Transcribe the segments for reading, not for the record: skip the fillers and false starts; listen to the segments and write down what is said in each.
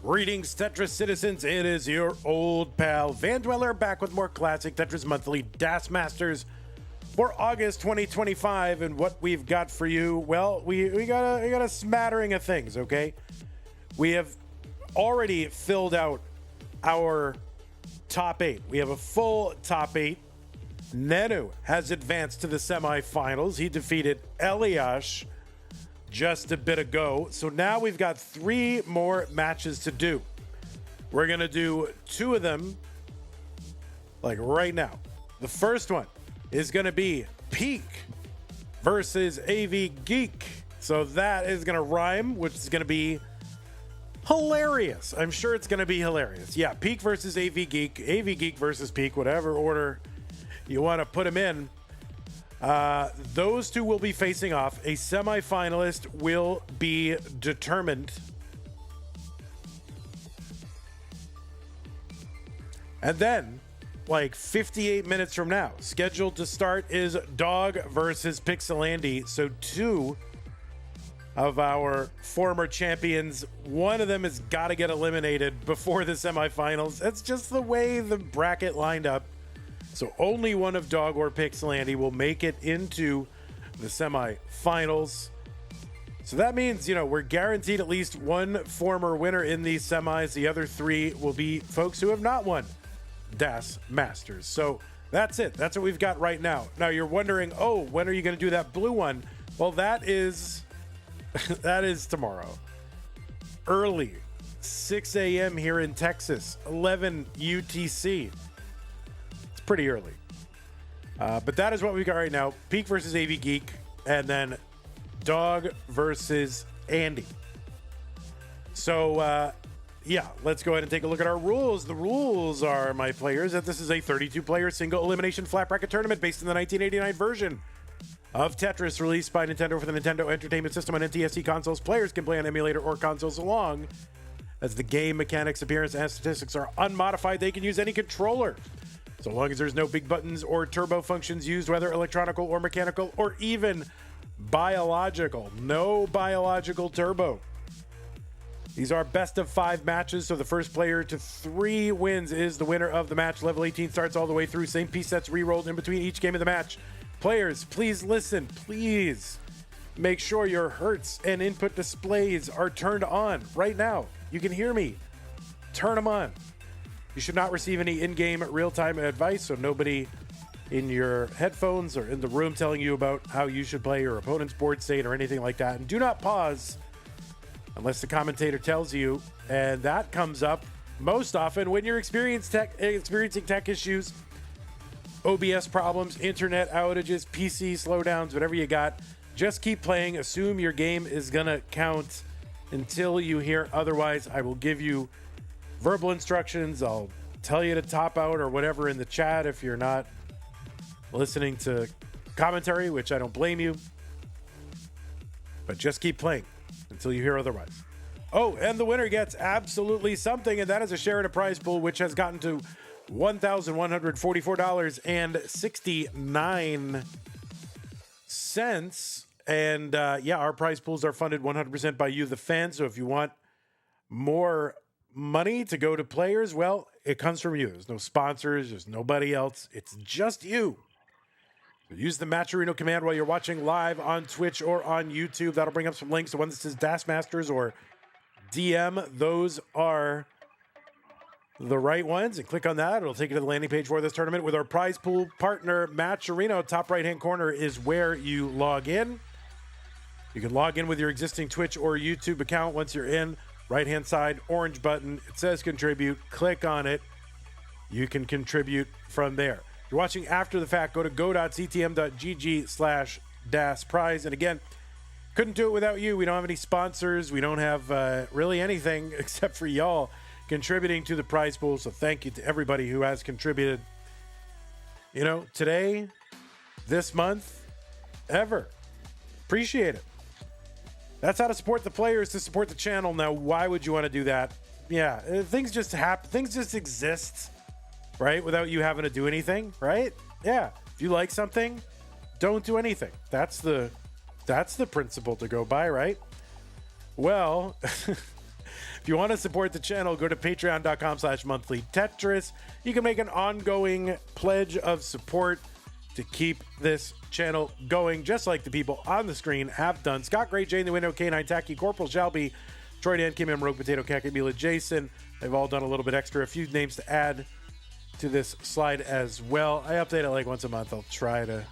Greetings, Tetris citizens. It is your old pal Vandweller back with more classic Tetris Monthly Deathmatch for August 2025. And what we've got for you, well, we got a smattering of things. Okay, we have already filled out our top 8. We have a full top 8. Nenu has advanced to the semifinals. He defeated Eliash just a bit ago. So now we've got 3 more matches to do. We're going to do 2 of them like right now. The first one is going to be Pkric versus Avgeek. So that is going to rhyme, which is going to be hilarious. I'm sure it's going to be hilarious. Yeah, Pkric versus Avgeek, Avgeek versus Pkric, whatever order you want to put them in. Those 2 will be facing off. A semifinalist will be determined. And then, like 58 minutes from now, scheduled to start is Dog versus Pixelandy. So 2 of our former champions, one of them has got to get eliminated before the semifinals. That's just the way the bracket lined up. So only one of Dog or Pixelandy will make it into the semifinals. So that means, we're guaranteed at least one former winner in these semis. The other 3 will be folks who have not won Das Masters. So that's it. That's what we've got right now. Now you're wondering, when are you going to do that blue one? Well, that is tomorrow. Early, 6 a.m. here in Texas, 11 UTC. Pretty early. But that is what we got right now. Pkric versus Avgeek, and then Dog versus Andy. So, let's go ahead and take a look at our rules. The rules are, my players, that this is a 32-player single elimination flat bracket tournament based on the 1989 version of Tetris released by Nintendo for the Nintendo Entertainment System on NTSC consoles. Players can play on emulator or consoles so long as the game mechanics, appearance, and statistics are unmodified. They can use any controller, so long as there's no big buttons or turbo functions used, whether electronical or mechanical or even biological. No biological turbo. These are best of 5 matches, so the first player to 3 wins is the winner of the match. Level 18 starts all the way through. Same piece sets re-rolled in between each game of the match. Players, please listen. Please make sure your hertz and input displays are turned on right now. You can hear me. Turn them on. You should not receive any in-game real-time advice, so nobody in your headphones or in the room telling you about how you should play your opponent's board state or anything like that. And do not pause unless the commentator tells you. And that comes up most often when you're experiencing tech issues, OBS problems, internet outages, PC slowdowns, whatever you got. Just keep playing. Assume your game is going to count until you hear otherwise. I will give you verbal instructions. I'll tell you to top out or whatever in the chat if you're not listening to commentary, which I don't blame you. But just keep playing until you hear otherwise. Oh, and the winner gets absolutely something, and that is a share in a prize pool, which has gotten to $1,144.69. And our prize pools are funded 100% by you, the fans. So if you want more money to go to players, well, it comes from you. There's no sponsors, there's nobody else, it's just you. So use the Matcherino command while you're watching live on Twitch or on YouTube. That'll bring up some links. The one that says Das Masters or DM, those are the right ones, and click on that. It'll take you to the landing page for this tournament with our prize pool partner Matcherino. Top right hand corner is where you log in. You can log in with your existing Twitch or YouTube account. Once you're in, right hand side, orange button, it says contribute. Click on it. You can contribute from there. If you're watching after the fact, go to go.ctm.gg/das prize. And again, couldn't do it without you. We don't have any sponsors. We don't have really anything except for y'all contributing to the prize pool. So thank you to everybody who has contributed, today, this month, ever. Appreciate it. That's how to support the players, to support the channel. Now, why would you want to do that? Yeah, things just happen. Things just exist, right? Without you having to do anything, right? Yeah. If you like something, don't do anything. That's the principle to go by, right? Well, If you want to support the channel, go to patreon.com/monthly Tetris. You can make an ongoing pledge of support to keep this channel going, just like the people on the screen have done. Scott, Great, Jane, the Window, K9, Tacky, Corporal Shelby, Troy Dan, Kim M, Rogue Potato, Kakabila, Jason. They've all done a little bit extra. A few names to add to this slide as well. I update it like once a month. I'll try to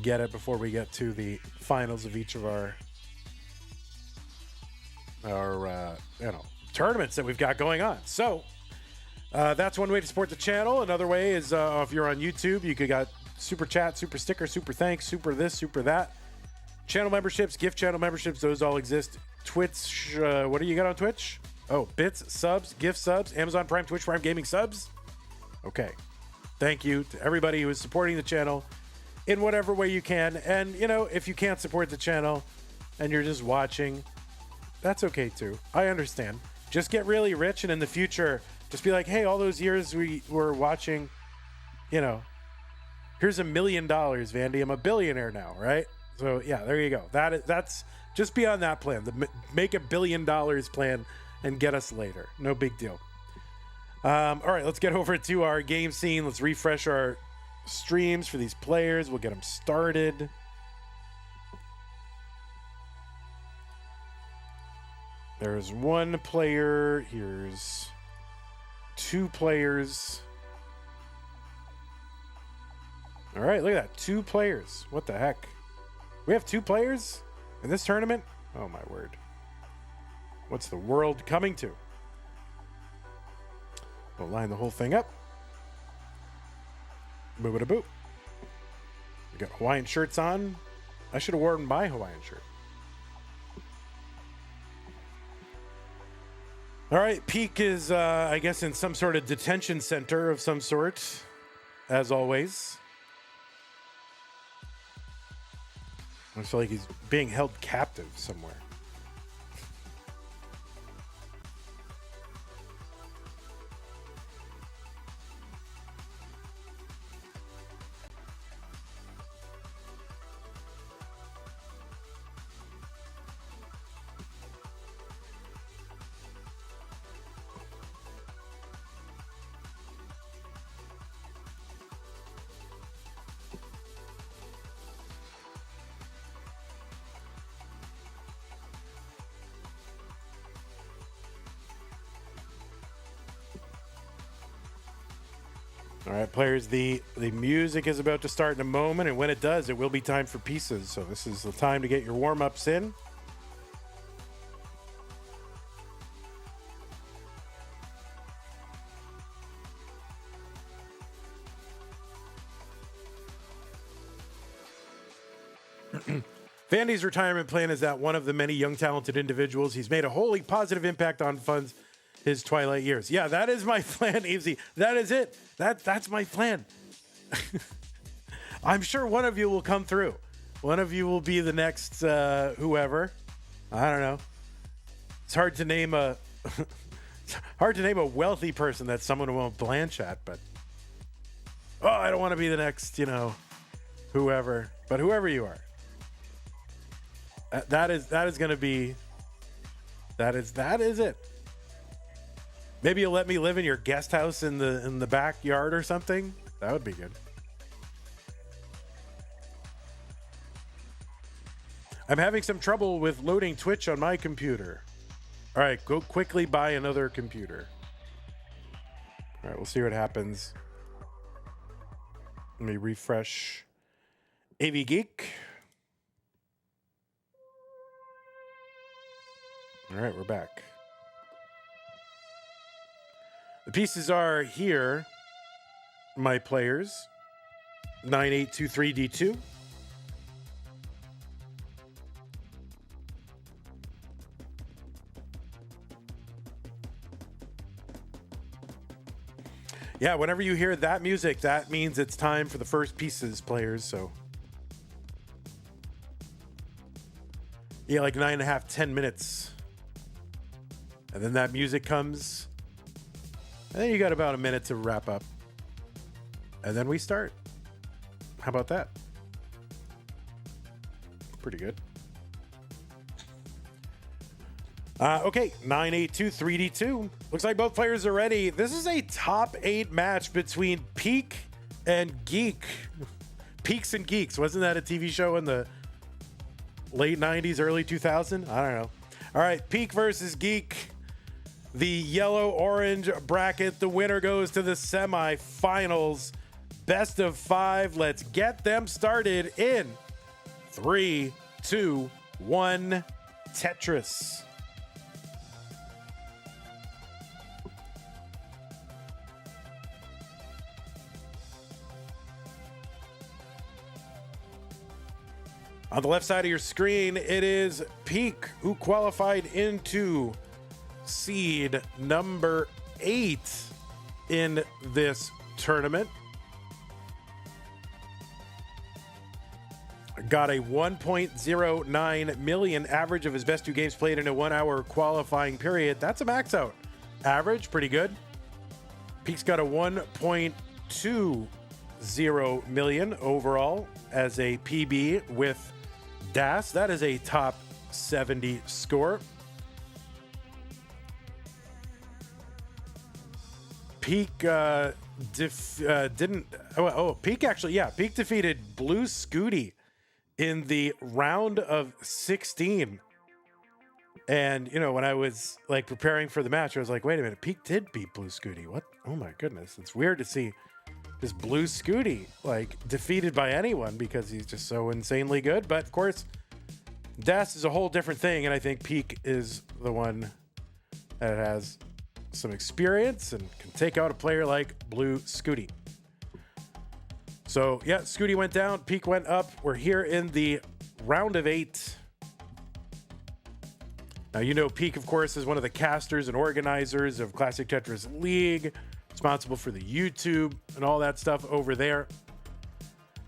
get it before we get to the finals of each of our tournaments that we've got going on. So that's one way to support the channel. Another way is if you're on YouTube, you could got super chat, super sticker, super thanks, super this, super that. Channel memberships, gift channel memberships, those all exist. Twitch, what do you got on Twitch? Oh, bits, subs, gift subs, Amazon Prime, Twitch Prime Gaming subs. Okay. Thank you to everybody who is supporting the channel in whatever way you can. And, you know, if you can't support the channel and you're just watching, that's okay too. I understand. Just get really rich, and in the future, just be like, hey, all those years we were watching, you know, here's $1 million, Vandy. I'm a billionaire now, right? So, yeah, there you go. That's just be on that plan. The make $1 billion plan and get us later. No big deal. All right, let's get over to our game scene. Let's refresh our streams for these players. We'll get them started. There's one player. Here's two players. All right, look at that. 2 players. What the heck? We have 2 players in this tournament? Oh, my word. What's the world coming to? We'll line the whole thing up. Boo-ba-da-boo. We got Hawaiian shirts on. I should have worn my Hawaiian shirt. All right, Pkric is, I guess, in some sort of detention center of some sort, as always. I feel like he's being held captive somewhere. All right, players, the music is about to start in a moment, and when it does, it will be time for pieces. So this is the time to get your warm-ups in. Vandy's retirement plan is that one of the many young talented individuals. He's made a wholly positive impact on funds his twilight years. Yeah, that is my plan, Easy. That is it. That's my plan. I'm sure one of you will come through. One of you will be the next whoever. I don't know. It's hard to name a wealthy person that's someone who won't blanch at, but I don't want to be the next, whoever. But whoever you are. That is going to be that is it. Maybe you'll let me live in your guest house in the backyard or something. That would be good. I'm having some trouble with loading Twitch on my computer. All right, go quickly buy another computer. All right, we'll see what happens. Let me refresh Avgeek. All right, we're back. The pieces are here, my players. 9823D2. Yeah, whenever you hear that music, that means it's time for the first pieces, players, so. Yeah, like 9.5, 10 minutes. And then that music comes. And then you got about a minute to wrap up. And then we start. How about that? Pretty good. Okay, 982 3D2. Looks like both players are ready. This is a top 8 match between Peak and Geek. Peaks and Geeks. Wasn't that a TV show in the late 90s, early 2000? I don't know. All right, Peak versus Geek. The yellow-orange bracket. The winner goes to the semifinals. Best of 5. Let's get them started in 3, 2, 1. Tetris. On the left side of your screen, it is Peak, who qualified into seed number 8 in this tournament. Got a 1.09 million average of his best 2 games played in a 1-hour qualifying period. That's a max out average, pretty good. Peak's got a 1.20 million overall as a PB with DAS. That is a top 70 score. Peak Peak defeated Blue Scooty in the round of 16. And, you know, when I was like preparing for the match, I was like, wait a minute, Peak did beat Blue Scooty. What? Oh my goodness. It's weird to see this Blue Scooty like defeated by anyone because he's just so insanely good. But of course, DAS is a whole different thing. And I think Peak is the one that has some experience and can take out a player like Blue Scooty. So yeah, Scooty went down, Peak went up. We're here in the round of 8. Now, you know, Peak, of course, is one of the casters and organizers of Classic Tetris League, responsible for the YouTube and all that stuff over there.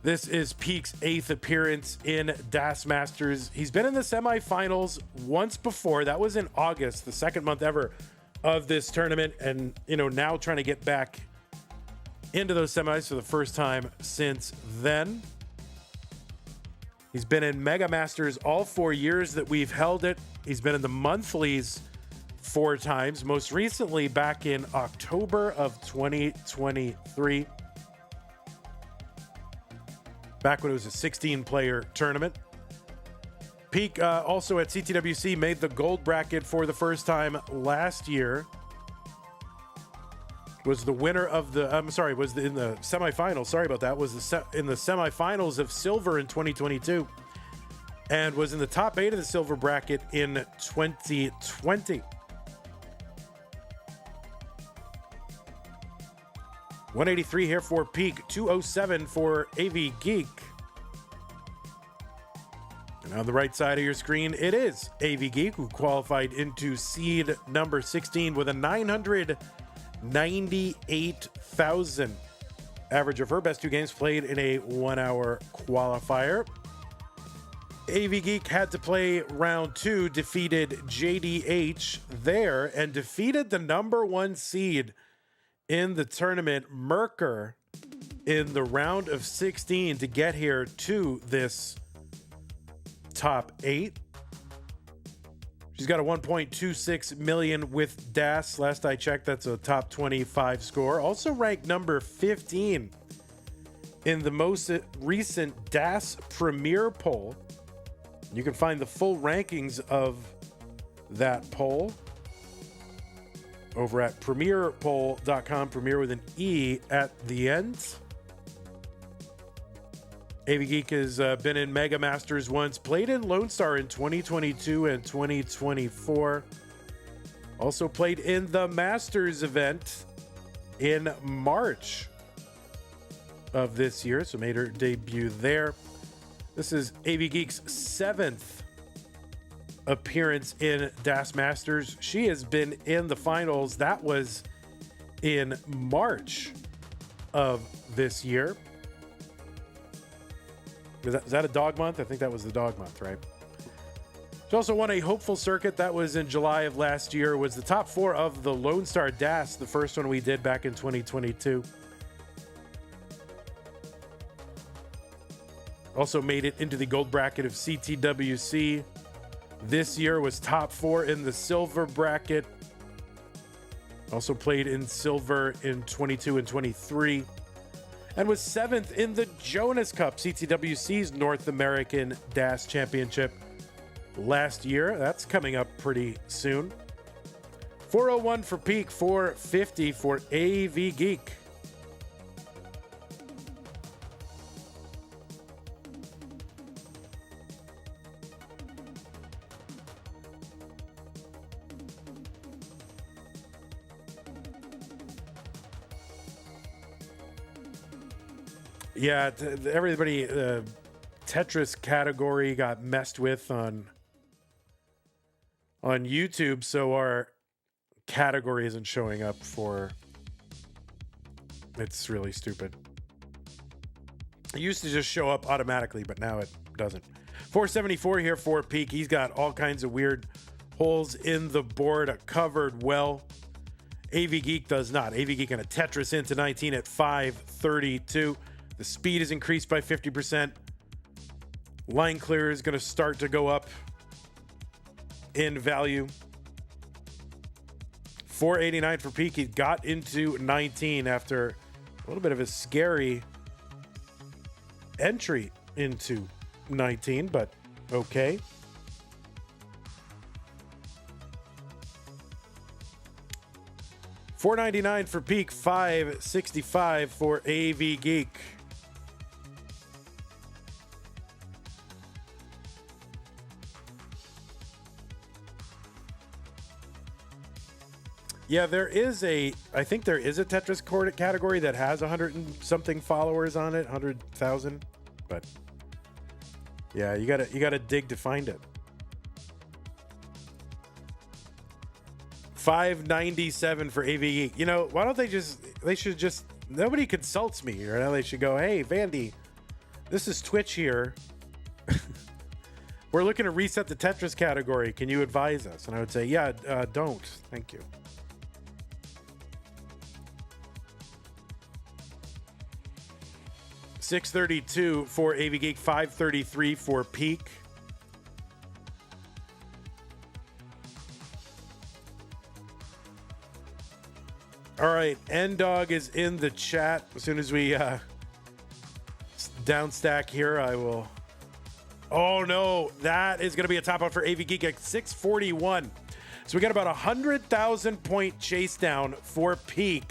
This is Peak's 8th appearance in DAS Masters. He's been in the semifinals once before. That was in August, the second month ever of this tournament. And, you know, now trying to get back into those semis for the first time since then. He's been in Mega Masters all 4 years that we've held it. He's been in the monthlies 4 times, most recently back in October of 2023. Back when it was a 16-player tournament. Peak also at CTWC made the gold bracket for the first time last year. Was the winner of the, was in the semifinals. Sorry about that. Was in the semifinals of silver in 2022. And was in the top 8 of the silver bracket in 2020. 183 here for Peak, 207 for Avgeek. And on the right side of your screen, it is Avgeek, who qualified into seed number 16 with a 998,000 average of her best 2 games played in a 1-hour qualifier. Avgeek had to play round 2, defeated JDH there, and defeated the number 1 seed in the tournament, Merker, in the round of 16 to get here to this top 8. She's got a 1.26 million with DAS. Last I checked, that's a top 25 score. Also ranked number 15 in the most recent DAS Premier poll. You can find the full rankings of that poll over at premierpoll.com, premier with an E at the end. Avgeek has been in Mega Masters once, played in Lone Star in 2022 and 2024. Also played in the Masters event in March of this year, so made her debut there. This is Avgeek's 7th appearance in DAS Masters. She has been in the finals. That was in March of this year. Is that a dog month? I think that was the dog month, right? She also won a hopeful circuit. That was in July of last year. Was the top 4 of the Lone Star DAS, the first one we did back in 2022. Also made it into the gold bracket of CTWC. this year, was top 4 in the silver bracket. Also played in silver in 22 and 23. And was 7th in the Jonas Cup, CTWC's North American Dash Championship last year. That's coming up pretty soon. 401 for Pkric, 450 for Avgeek. Yeah, everybody, Tetris category got messed with on YouTube, so our category isn't showing up for. It's really stupid. It used to just show up automatically, but now it doesn't. 474 here for Pkric. He's got all kinds of weird holes in the board covered well. Avgeek does not. Avgeek in a Tetris into 19 at 532. The speed is increased by 50%. Line clear is going to start to go up in value. 489 for Pkric. He got into 19 after a little bit of a scary entry into 19, but okay. $4.99 for Pkric, $5.65 for Avgeek. Yeah, I think there is a Tetris category that has 100 and something followers on it, 100,000. But yeah, you gotta dig to find it. $5.97 for Avgeek. You know, why don't they should just, nobody consults me, or they should go, hey, Vandy, this is Twitch here. We're looking to reset the Tetris category. Can you advise us? And I would say, yeah, don't. Thank you. $6.32 for Avgeek, $5.33 for Pkric. All right, N-Dog is in the chat. As soon as we downstack here, I will. Oh no, that is going to be a top out for Avgeek at 641. So we got about 100,000 point chase down for Pkric.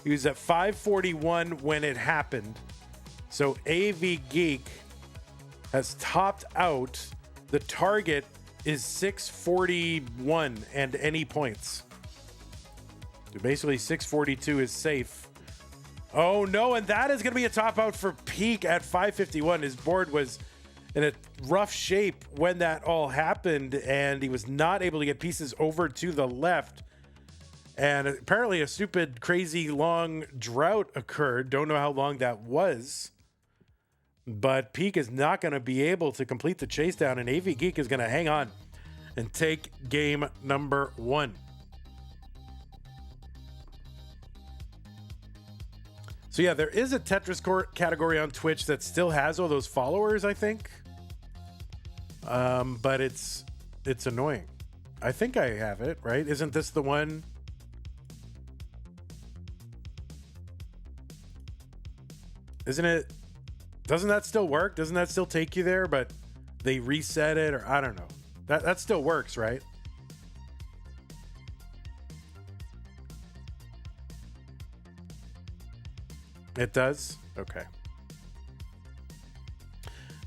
He was at 541 when it happened. So Avgeek has topped out. The target is 641 and any points. So basically 642 is safe. Oh no, and that is going to be a top out for Pkric at 551. His board was in a rough shape when that all happened, and he was not able to get pieces over to the left. And apparently a stupid, crazy long drought occurred. Don't know how long that was. But Pkric is not going to be able to complete the chase down, and Avgeek is going to hang on and take game number 1. So yeah, there is a Tetris category on Twitch that still has all those followers, I think. But it's annoying. I think I have it, right? Isn't this the one? Isn't it? Doesn't that still work? Doesn't that still take you there? But they reset it, or I don't know. That still works, right? It does? Okay.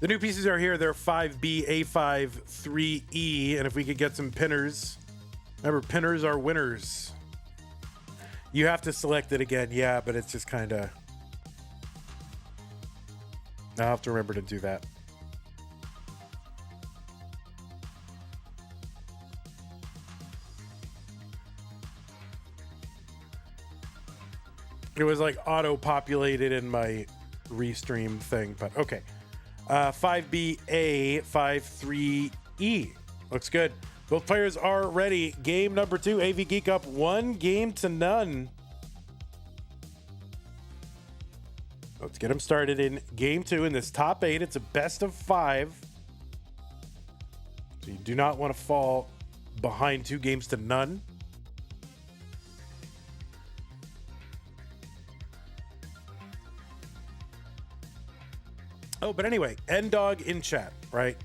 The new pieces are here. They're 5B, A5, 3E. And if we could get some pinners. Remember, pinners are winners. You have to select it again. Yeah, but it's just kind of... I'll have to remember to do that. It was like auto-populated in my restream thing, but okay. 5BA, 53E. Looks good. Both players are ready. Game number 2. Avgeek up 1-0. Let's get them started in game 2 in this top 8. It's a best of 5. So you do not want to fall behind 2 games to none. Oh, but anyway, N-Dog in chat, right?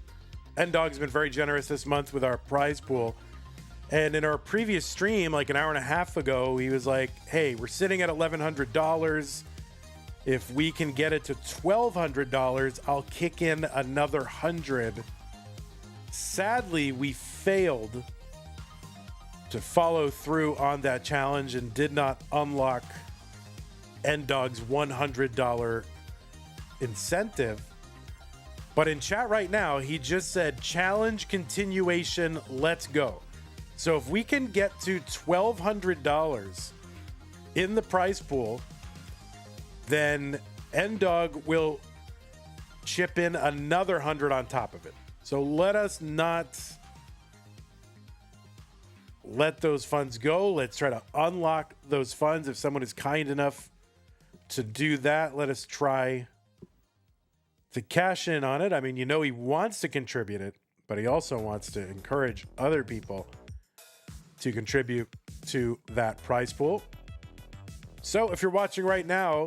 N-Dog's been very generous this month with our prize pool. And in our previous stream, like an hour and a half ago, he was like, hey, we're sitting at $1,100. If we can get it to $1,200, I'll kick in another 100. Sadly, we failed to follow through on that challenge and did not unlock N-Dog's $100 incentive. But in chat right now, he just said challenge continuation, let's go. So if we can get to $1,200 in the prize pool, then N-Dog will chip in another 100 on top of it. So let us not let those funds go. Let's try to unlock those funds. If someone is kind enough to do that, let us try to cash in on it. I mean, you know, he wants to contribute it, but he also wants to encourage other people to contribute to that prize pool. So if you're watching right now,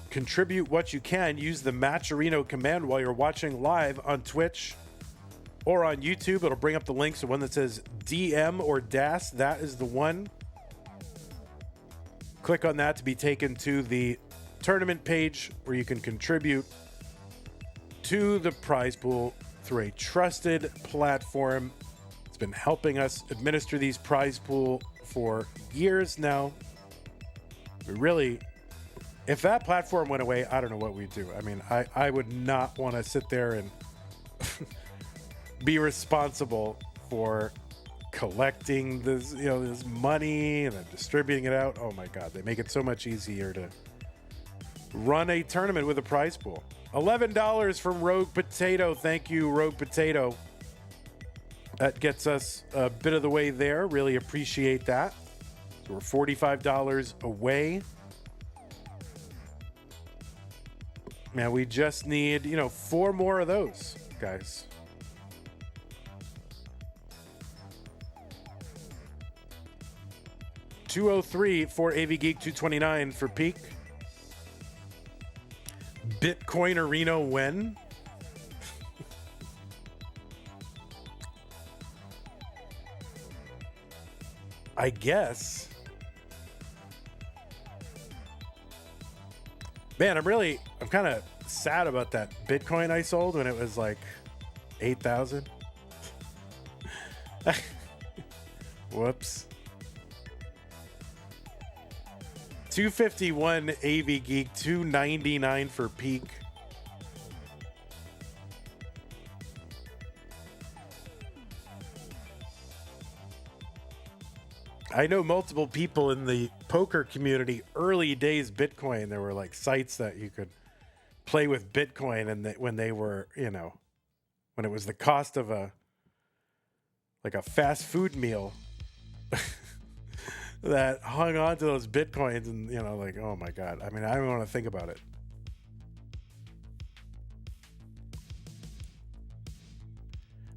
contribute what you can. Use the Matcherino command while you're watching live on Twitch or on YouTube. It'll bring up the links. The one that says DM or DAS, that is the one. Click on that to be taken to the tournament page where you can contribute to the prize pool through a trusted platform. It's been helping us administer these prize pool for years now. We really, if that platform went away, I don't know what we'd do. I mean, I would not want to sit there and be responsible for collecting this, you know, this money and then distributing it out. Oh my God, they make it so much easier to run a tournament with a prize pool. $11 from Rogue Potato. Thank you, Rogue Potato. That gets us a bit of the way there. Really appreciate that. So we're $45 away. Now we just need, 4 more of those, guys. $203 for Avgeek, $229 for Peak. Bitcoin Arena when? I guess. Man, I'm kind of sad about that Bitcoin I sold when it was like 8,000. Whoops. 251 Avgeek, 299 for Peak. I know multiple people in the poker community, early days Bitcoin, there were like sites that you could play with Bitcoin, and when they were, when it was the cost of a fast food meal that hung on to those Bitcoins, and, oh my God. I mean, I don't want to think about it.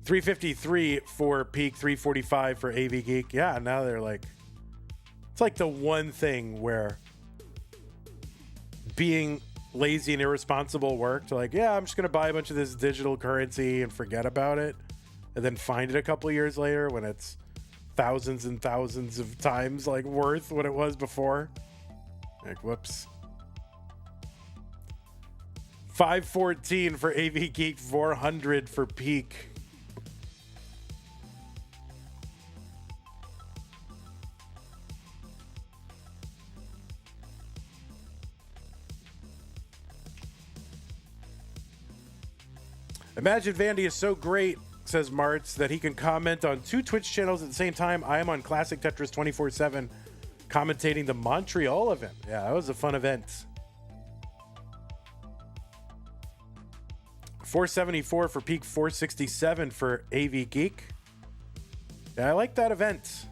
$353 for Peak, $345 for Avgeek. Yeah, now they're like, it's like the one thing where being lazy and irresponsible worked. Like, yeah, I'm just going to buy a bunch of this digital currency and forget about it, and then find it a couple of years later when it's thousands and thousands of times like worth what it was before. Like, whoops. 514 for Avgeek, 400 for Peak. Imagine Vandy is so great, says Martz, that he can comment on 2 Twitch channels at the same time. I am on Classic Tetris 24/7 commentating the Montreal event. Yeah, that was a fun event. 474 for Peak, 467 for Avgeek. Yeah, I like that event.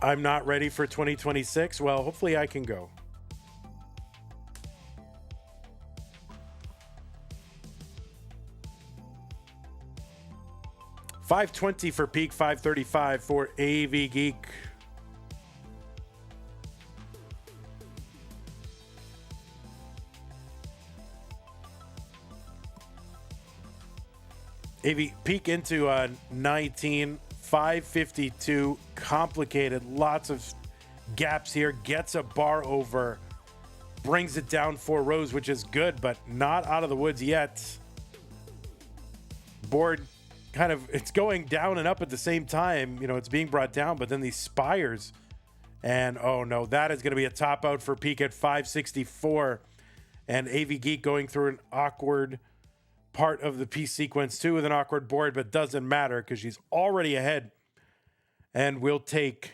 I'm not ready for 2026. Well, hopefully I can go. $520 for Peak, $535 for Avgeek. Peak into 19, 552, complicated, lots of gaps here, gets a bar over, brings it down 4 rows, which is good, but not out of the woods yet. Board kind of, it's going down and up at the same time. You know, it's being brought down, but then these spires, and oh no, that is going to be a top out for Peak at 564, and Avgeek going through an awkward part of the piece sequence too with an awkward board, but doesn't matter because she's already ahead. And we'll take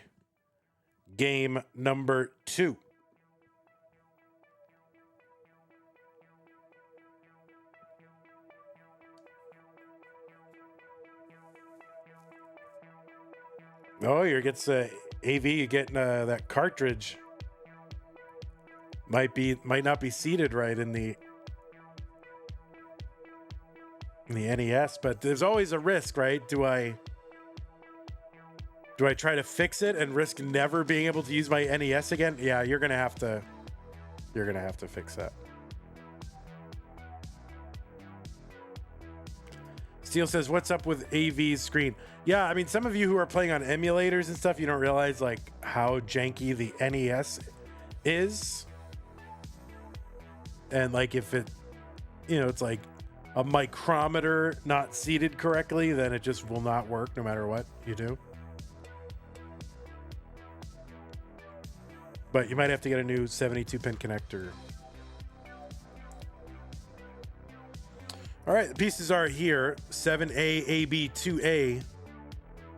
game number 2. Oh, you're getting AV. You're getting that cartridge. Might not be seated right in the NES, but there's always a risk, right? Do I try to fix it and risk never being able to use my NES again? Yeah, you're gonna have to fix that. Steel says, what's up with AV's screen? Yeah, I mean, some of you who are playing on emulators and stuff, you don't realize like how janky the NES is. And like if it, you know, it's like a micrometer not seated correctly, then it just will not work no matter what you do. But you might have to get a new 72-pin connector. All right, the pieces are here. 7A, AB, 2A.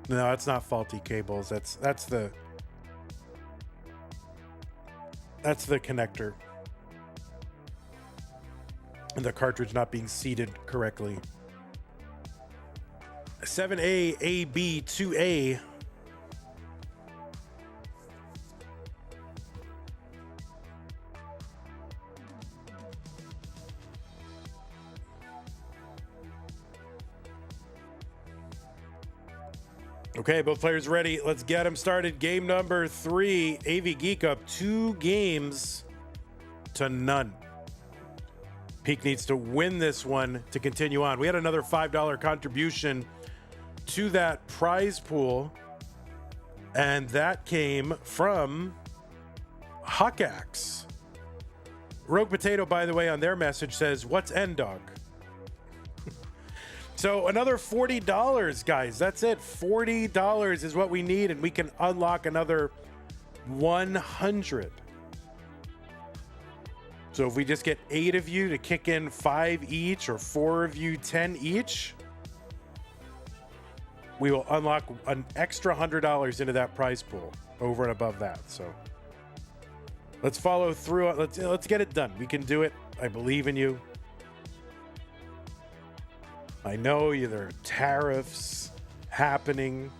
No, that's not faulty cables. That's the connector. And the cartridge not being seated correctly. 7A, AB, 2A. Okay, both players ready. Let's get them started. Game number 3. Avgeek up 2 games to none. Peak needs to win this one to continue on. We had another $5 contribution to that prize pool, and that came from Huckaxe. Rogue Potato, by the way, on their message says, what's N-Dog? So another $40, guys. That's it. $40 is what we need, and we can unlock another 100. So if we just get 8 of you to kick in 5 each, or 4 of you 10 each, we will unlock an extra $100 into that prize pool over and above that. So let's follow through. Let's get it done. We can do it. I believe in you. I know there are tariffs happening.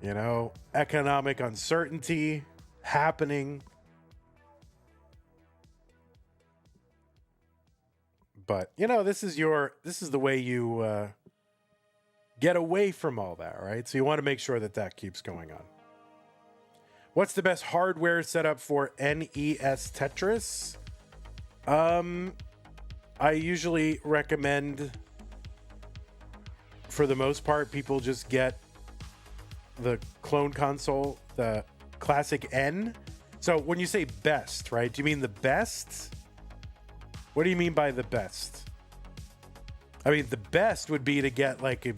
You know, economic uncertainty happening. But, you know, this is the way you get away from all that, right? So you want to make sure that keeps going on. What's the best hardware setup for NES Tetris? I usually recommend, for the most part, people just get the clone console, the classic N. So when you say best, right? Do you mean the best? What do you mean by the best? I mean, the best would be to get like a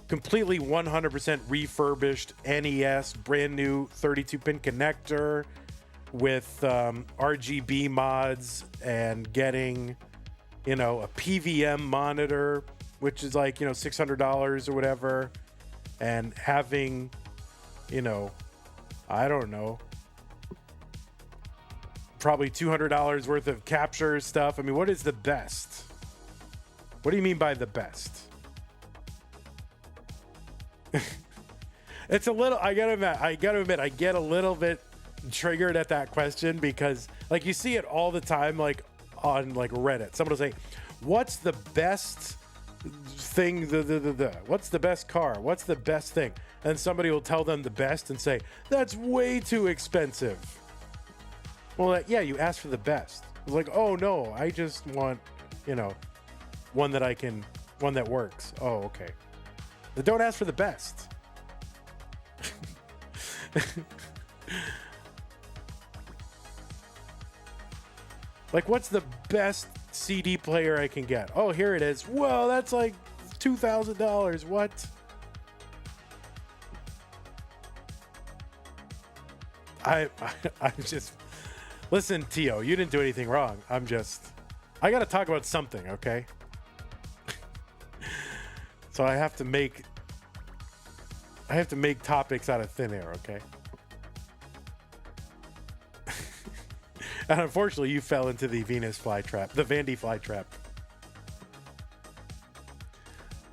completely 100% refurbished NES, brand new 32-pin connector with RGB mods, and getting, you know, a PVM monitor, which is like, you know, $600 or whatever, and having, you know, I don't know, probably $200 worth of capture stuff. I mean, what is the best? What do you mean by the best? It's a little, I gotta admit, I get a little bit triggered at that question because like you see it all the time, like on like Reddit. Someone will say, what's the best thing, what's the best car? What's the best thing? And somebody will tell them the best and say, that's way too expensive. Well, yeah, you asked for the best. It's like, oh no, I just want, you know, one that works. Oh, okay. But don't ask for the best. Like, what's the best CD player I can get? Oh, here it is. Whoa, that's like $2,000. What? I'm just, listen, Tio, you didn't do anything wrong. I got to talk about something, okay? So I have to make topics out of thin air, okay? And unfortunately, you fell into the Venus flytrap, the Vandy flytrap.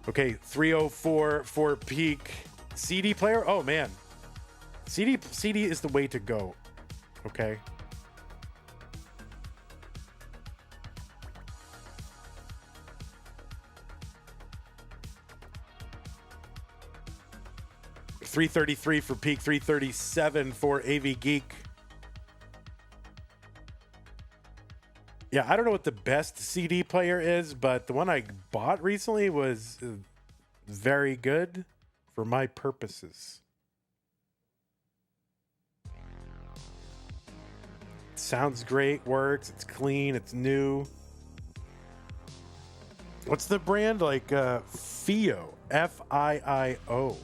Okay, 304 for peak CD player. Oh man, CD is the way to go. Okay. $333 for peak, $337 for Avgeek. Yeah, I don't know what the best CD player is, but the one I bought recently was very good for my purposes. Sounds great, works, it's clean, it's new. What's the brand? Like FIO, FIIO.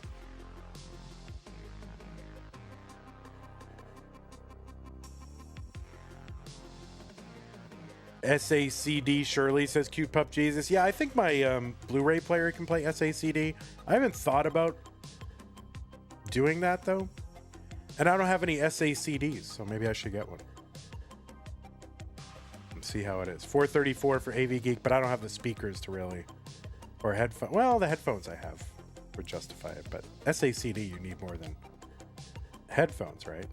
SACD Shirley says cute pup Jesus. Yeah, I think my Blu-ray player can play SACD. I haven't thought about doing that though. And I don't have any SACDs, so maybe I should get one. Let's see how it is. $434 for Avgeek, but I don't have the speakers to really, or headphones. Well, the headphones I have would justify it, but SACD you need more than headphones, right?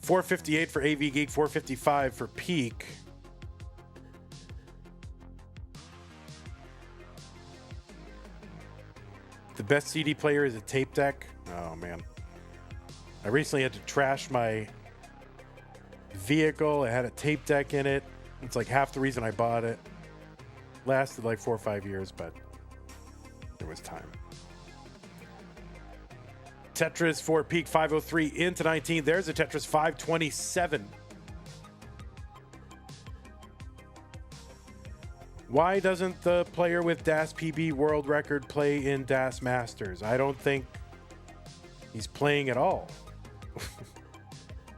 $458 for Avgeek, $455 for Peak. The best CD player is a tape deck. Oh man. I recently had to trash my vehicle. It had a tape deck in it. It's like half the reason I bought it. Lasted like 4 or 5 years, but it was time. Tetris for Peak, 503 into 19. There's a Tetris 527. Why doesn't the player with DAS PB world record play in DAS Masters? I don't think he's playing at all.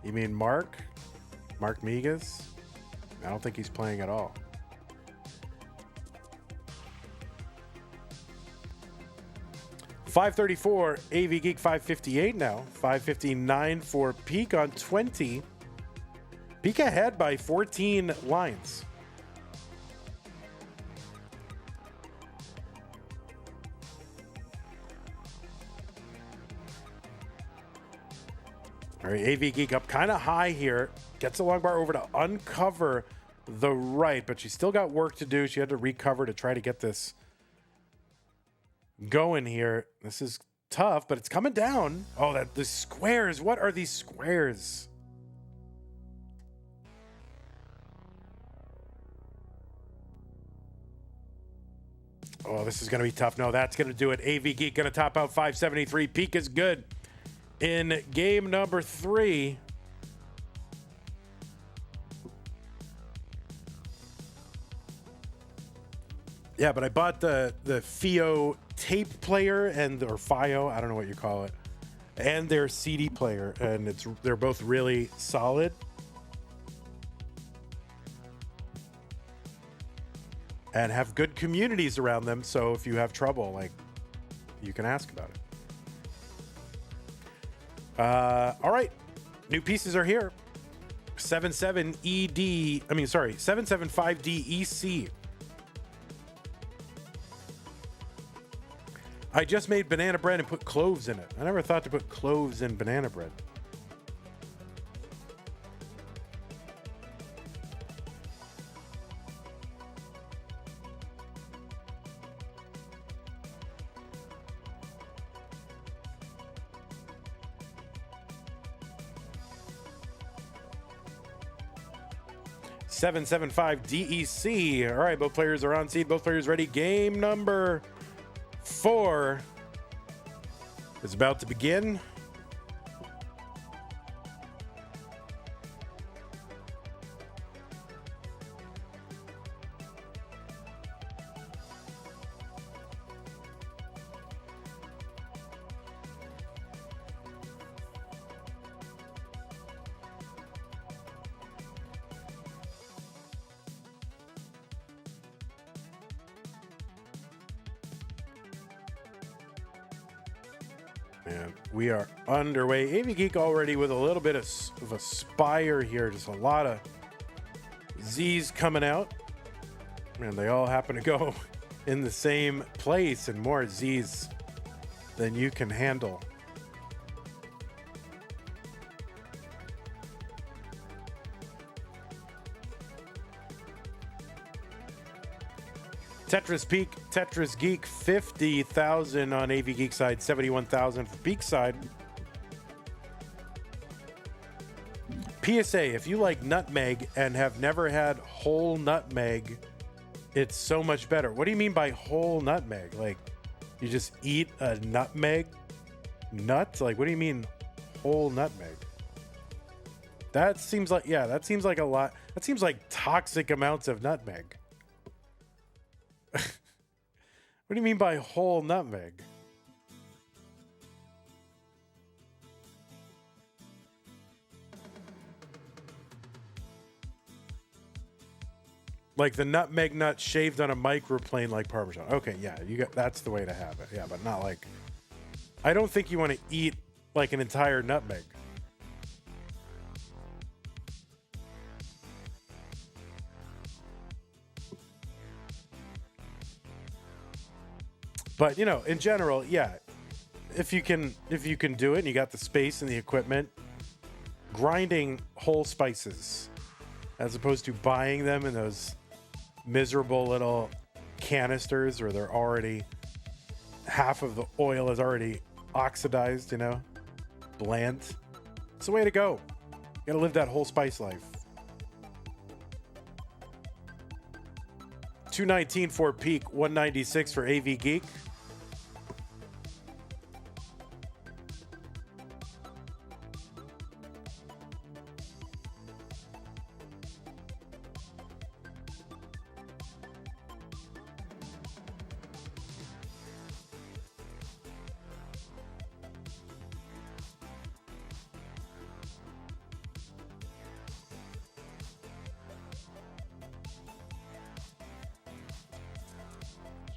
You mean Mark Migas? I don't think he's playing at all. $534, Avgeek 558 now. $559 for Peak on 20. Peak ahead by 14 lines. All right, Avgeek up kind of high here. Gets the long bar over to uncover the right, but she's still got work to do. She had to recover to try to get this going here. This is tough, but it's coming down. Oh, the squares. What are these squares? Oh, this is going to be tough. No, that's going to do it. Avgeek going to top out 573. Peak is good in game number 3. Yeah, but I bought the FIO tape player or FIO, I don't know what you call it, and their CD player, and they're both really solid. And have good communities around them, so if you have trouble, like, you can ask about it. All right, new pieces are here. 77 ED, 775D EC. I just made banana bread and put cloves in it. I never thought to put cloves in banana bread. $775 DEC. All right, both players are on seed. Both players ready. Game number 4 is about to begin. And we are underway. Avgeek already with a little bit of a spire here. Just a lot of Z's coming out. And they all happen to go in the same place, and more Z's than you can handle. Tetris Peak, Tetris Geek, 50,000 on Avgeek side, 71,000 for Peak side. PSA, if you like nutmeg and have never had whole nutmeg, it's so much better. What do you mean by whole nutmeg? Like, you just eat a nutmeg nut? Like, what do you mean whole nutmeg? That seems like, yeah, that seems like a lot. That seems like toxic amounts of nutmeg. What do you mean by whole nutmeg? Like the nutmeg nut shaved on a microplane like Parmesan. Okay, yeah, you got, that's the way to have it. Yeah, but not like, I don't think you want to eat like an entire nutmeg. But, you know, in general, yeah, if you can do it and you got the space and the equipment, grinding whole spices as opposed to buying them in those miserable little canisters where they're already, half of the oil is already oxidized, you know, bland. It's the way to go. You gotta live that whole spice life. 219 for Peak, 196 for Avgeek.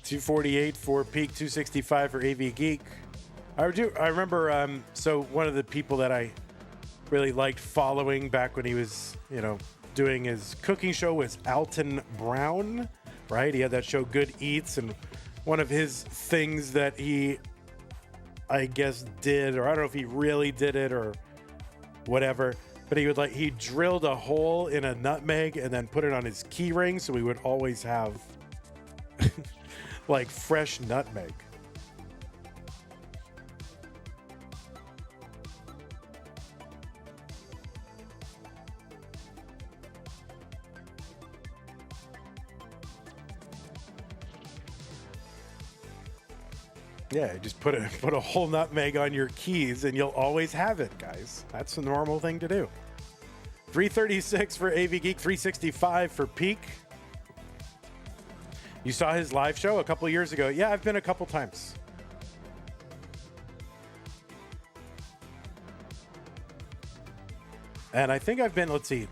$248 for Peak, $265 for Avgeek. I remember, so one of the people that I really liked following back when he was, you know, doing his cooking show was Alton Brown, right? He had that show Good Eats, and one of his things that he, I guess, did, or I don't know if he really did it or whatever, but he drilled a hole in a nutmeg and then put it on his key ring, so he would always have like fresh nutmeg. Yeah, just put a whole nutmeg on your keys and you'll always have it, guys. That's the normal thing to do. 336 for Avgeek, 365 for Peak. You saw his live show a couple years ago. Yeah, I've been a couple times. And I think I've been, let's see.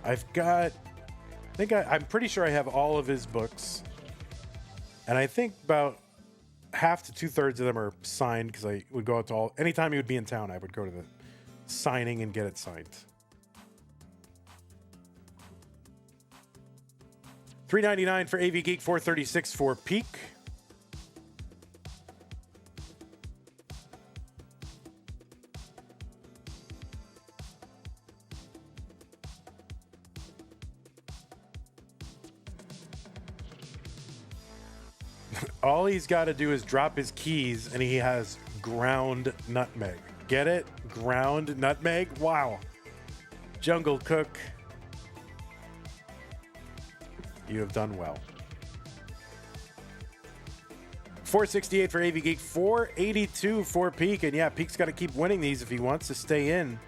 I'm pretty sure I have all of his books. And I think about half to 2/3 of them are signed because I would go out to anytime he would be in town, I would go to the signing and get it signed. $399 for Avgeek, $436 for Peak. All he's got to do is drop his keys, and he has ground nutmeg. Get it? Ground nutmeg? Wow. Jungle Cook, you have done well. 468 for Avgeek, 482 for Peak. And yeah, Peak's got to keep winning these if he wants to stay in.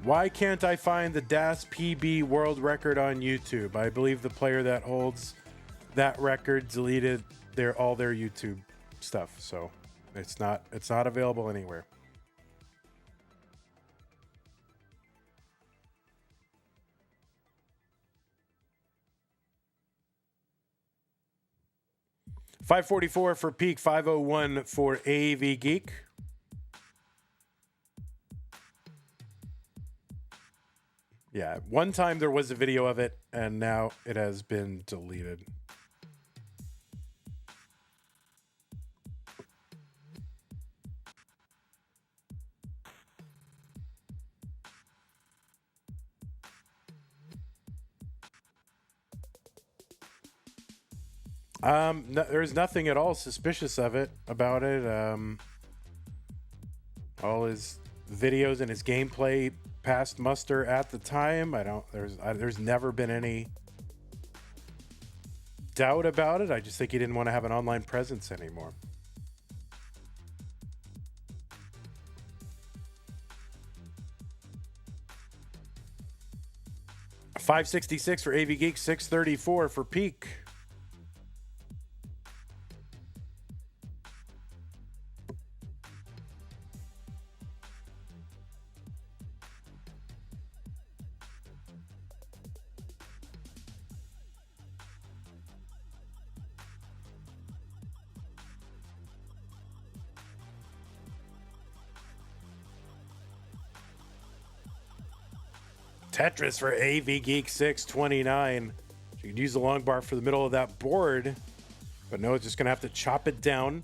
Why can't I find the DAS PB world record on YouTube? I believe the player that holds that record deleted all their YouTube stuff, so it's not available anywhere. $544 for Peak, 501 for Avgeek. Yeah, one time there was a video of it, and now it has been deleted. No, there's nothing at all suspicious about it. All his videos and his gameplay passed muster at the time. There's never been any doubt about it. I just think he didn't want to have an online presence anymore. $566 for Avgeek, $634 for Peak. Tetris for Avgeek, 629. So you could use the long bar for the middle of that board, but no, it's just gonna have to chop it down.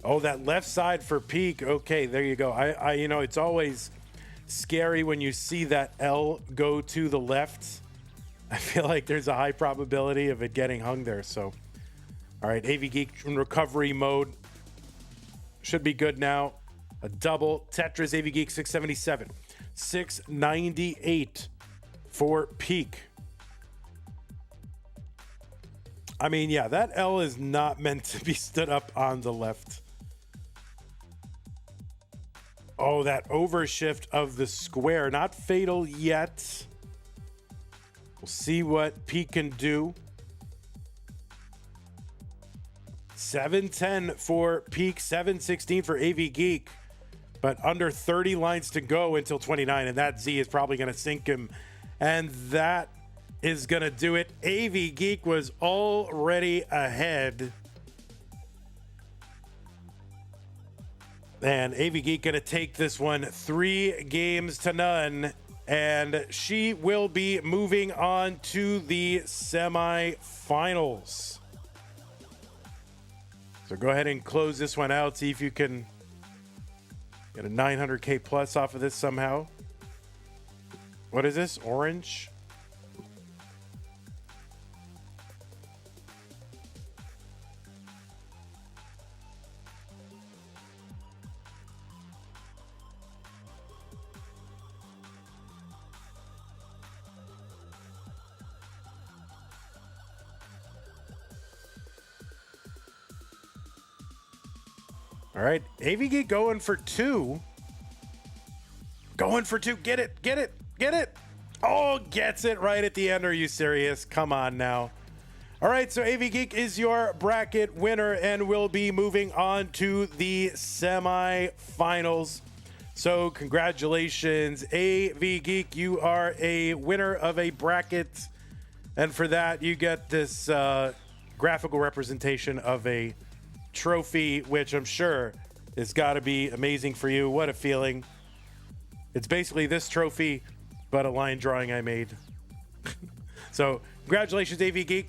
Oh, that left side for Peak. Okay, there you go. I you know, it's always scary when you see that L go to the left. I feel like there's a high probability of it getting hung there. So, all right, Avgeek in recovery mode. Should be good now. A double. Tetris, Avgeek, 677. 698 for Peak. I mean, yeah, that L is not meant to be stood up on the left. Oh, that overshift of the square. Not fatal yet. We'll see what Peak can do. 710 for Peak, 716 for Avgeek, but under 30 lines to go until 29, and that Z is probably going to sink him, and that is going to do it. Avgeek was already ahead, and Avgeek going to take this one 3-0, and she will be moving on to the semifinals. So go ahead and close this one out. See if you can get a 900K plus off of this somehow. What is this? Orange? All right, Avgeek going for 2. Going for 2. Get it, get it, get it. Oh, gets it right at the end. Are you serious? Come on now. All right, so Avgeek is your bracket winner and will be moving on to the semifinals. So congratulations, Avgeek. You are a winner of a bracket. And for that, you get this graphical representation of a trophy, which I'm sure has got to be amazing for you. What a feeling. It's basically this trophy, but a line drawing I made. So congratulations, Avgeek.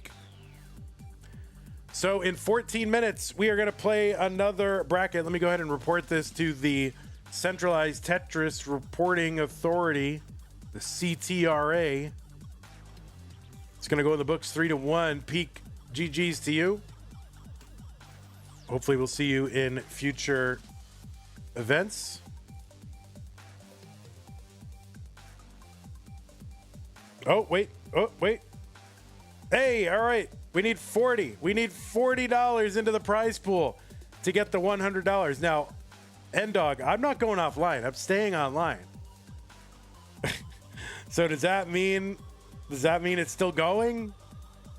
So in 14 minutes, we are going to play another bracket. Let me go ahead and report this to the Centralized Tetris Reporting Authority, the CTRA. It's going to go in the books 3-1. Peak GG's to you. Hopefully we'll see you in future events. Oh, wait. Oh, wait. Hey, all right. We need 40. We need $40 into the prize pool to get the $100. Now, N-Dog, I'm not going offline. I'm staying online. So does that mean it's still going?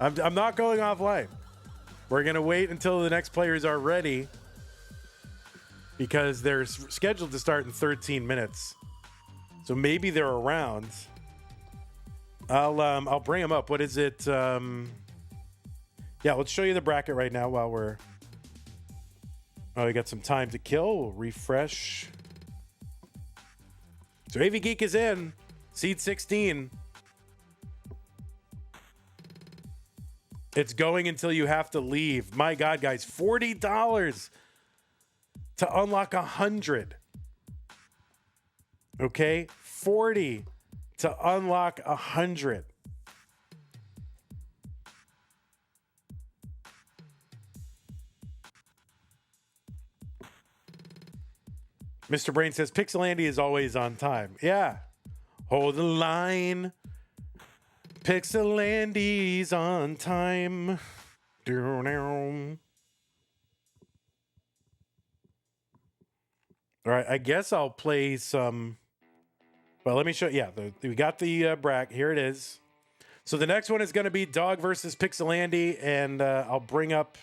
I'm not going offline. We're going to wait until the next players are ready because they're scheduled to start in 13 minutes. So maybe they're around. I'll bring them up. What is it? Yeah, let's show you the bracket right now while we're... Oh, we got some time to kill. We'll refresh. So Avgeek is in. Seed 16. It's going until you have to leave. My God, guys, $40 to unlock 100. Okay, 40 to unlock 100. Mr. Brain says Pixelandy is always on time. Yeah, hold the line. Pixelandy's on time. All right, I guess I'll play some. Well, let me show. Yeah, we got the bracket. Here it is. So the next one is going to be Dog versus Pixelandy, and I'll bring up.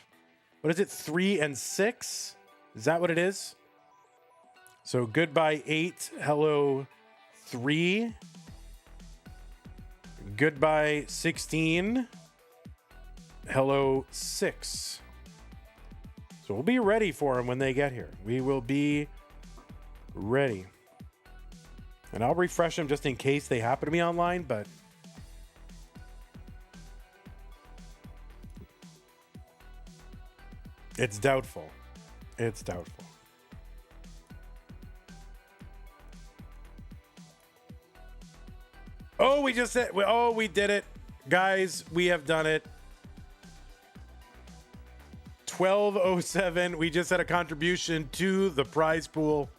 What is it? 3 and 6. Is that what it is? So goodbye 8. Hello 3. Goodbye 16. Hello 6. So we'll be ready for them when they get here. We will be ready. And I'll refresh them just in case they happen to be online, but it's doubtful. It's doubtful. Oh, we just said, we did it. Guys, we have done it. 1207. We just had a contribution to the prize pool.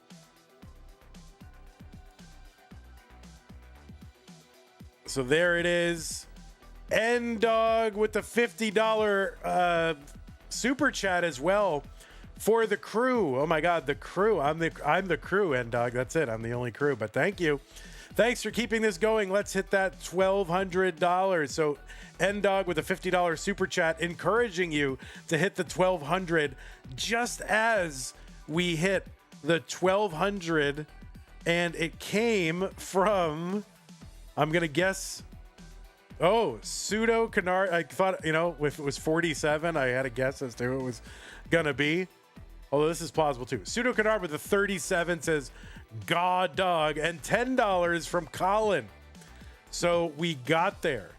So there it is. N-Dog with the $50 super chat as well for the crew. Oh my God, the crew. I'm the crew, N-Dog. That's it. I'm the only crew, but thank you. Thanks for keeping this going. Let's hit that $1,200. So N-Dog with a $50 super chat, encouraging you to hit the 1,200 just as we hit the 1,200. And it came from, I'm going to guess, Pseudo Canard. I thought, if it was 47, I had a guess as to who it was going to be. Although this is plausible too. Pseudo Canard with a 37 says, God dog, and $10 from Colin. So we got there.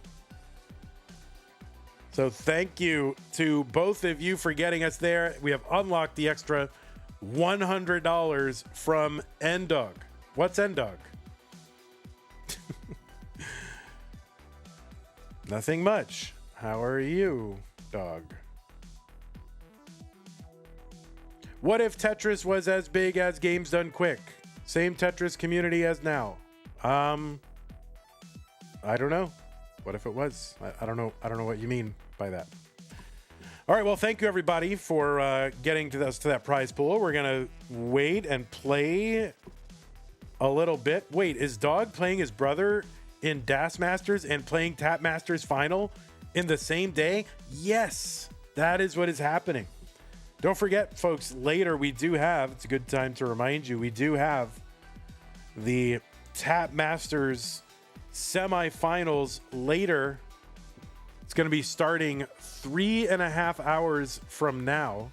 So thank you to both of you for getting us there. We have unlocked the extra $100 from N-Dog. What's N-Dog? Nothing much. How are you, dog? What if Tetris was as big as Games Done Quick? Same Tetris community as now. I don't know. What if it was? I don't know. I don't know what you mean by that. All right. Well, thank you everybody for getting to that prize pool. We're gonna wait and play a little bit. Wait, is Dog playing his brother in Das Masters and playing Tap Masters final in the same day? Yes, that is what is happening. Don't forget, folks, later we do have, it's a good time to remind you, we do have the Tap Masters semifinals later. It's going to be starting 3.5 hours from now.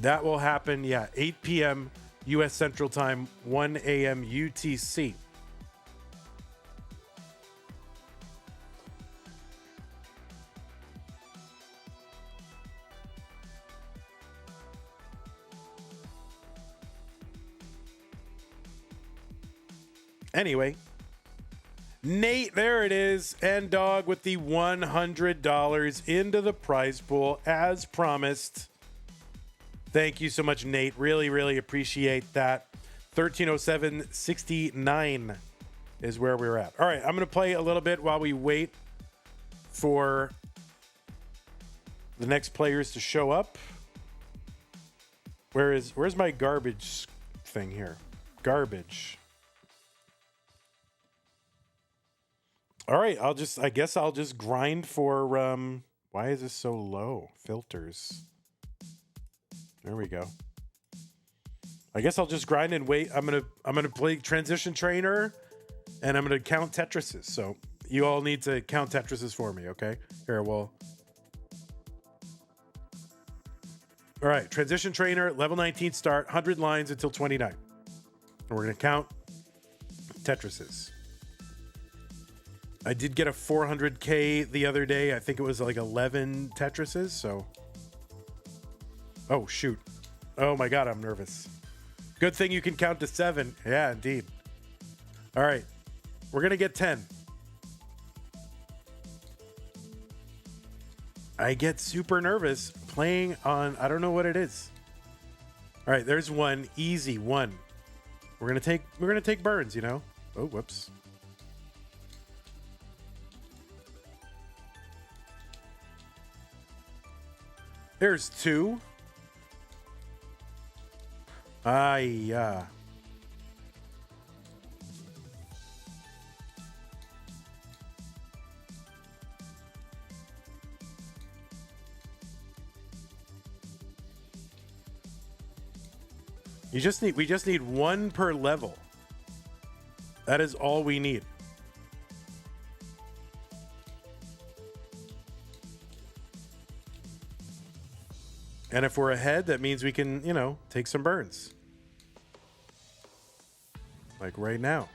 That will happen, 8 p.m. U.S. Central Time, 1 a.m. UTC. Anyway, Nate, there it is, and Dog with the $100 into the prize pool as promised. Thank you so much, Nate. Really, really appreciate that. 1307.69 is where we're at. All right, I'm going to play a little bit while we wait for the next players to show up. Where's my garbage thing here? Garbage. All right, I guess I'll just grind for why is this so low? Filters. There we go. I guess I'll just grind and wait. I'm gonna play Transition Trainer, and I'm gonna count Tetrises. So you all need to count Tetrises for me, okay? Here, well. All right, Transition Trainer, level 19 start, 100 lines until 29. And we're gonna count Tetrises. I did get a 400K the other day. I think it was like 11 Tetrises, so. Oh, shoot. Oh my God, I'm nervous. Good thing you can count to 7. Yeah, indeed. All right, we're gonna get 10. I get super nervous playing on, I don't know what it is. All right, there's one, easy one. We're gonna take burns, you know? Oh, whoops. There's 2. Yeah. We just need 1 per level. That is all we need. And if we're ahead, that means we can, you know, take some burns. Like right now.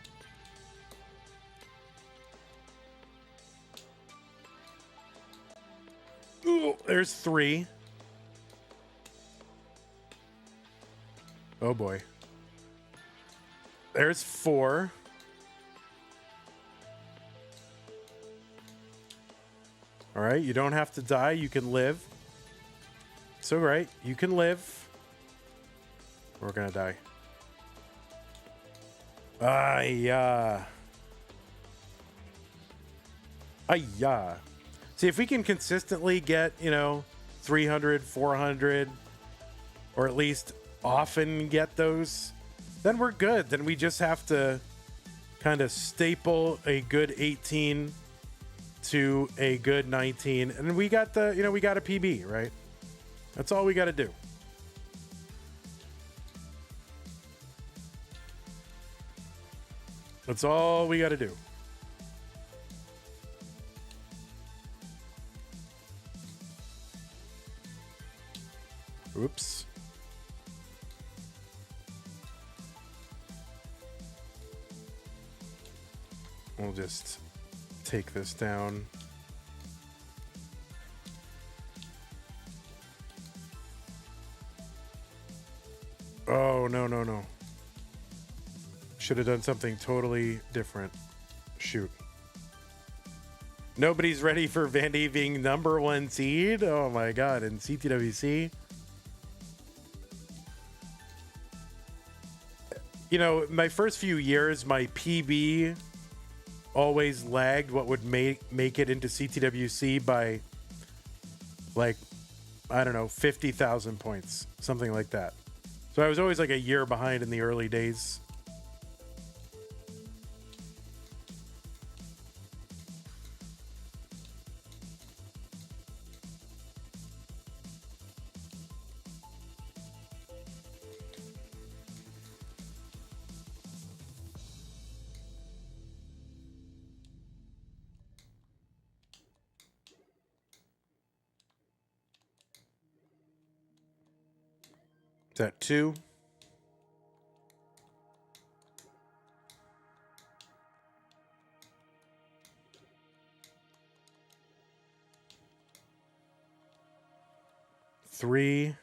Ooh, there's 3. Oh boy. There's 4. All right, you don't have to die, you can live. It's all right. You can live. We're gonna die. Yeah. See, if we can consistently get, you know, 300, 400, or at least often get those, then we're good. Then we just have to kind of staple a good 18 to a good 19. And we got the, you know, we got a PB, right? That's all we got to do. That's all we got to do. Oops. We'll just take this down. Oh, no. Should have done something totally different. Shoot. Nobody's ready for Vandy being #1 seed? Oh my God, in CTWC? You know, my first few years, my PB always lagged what would make it into CTWC by, like, I don't know, 50,000 points. Something like that. So I was always like a year behind in the early days. Is that 2? 3.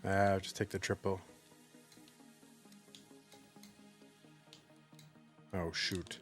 I'll just take the triple. Oh, shoot.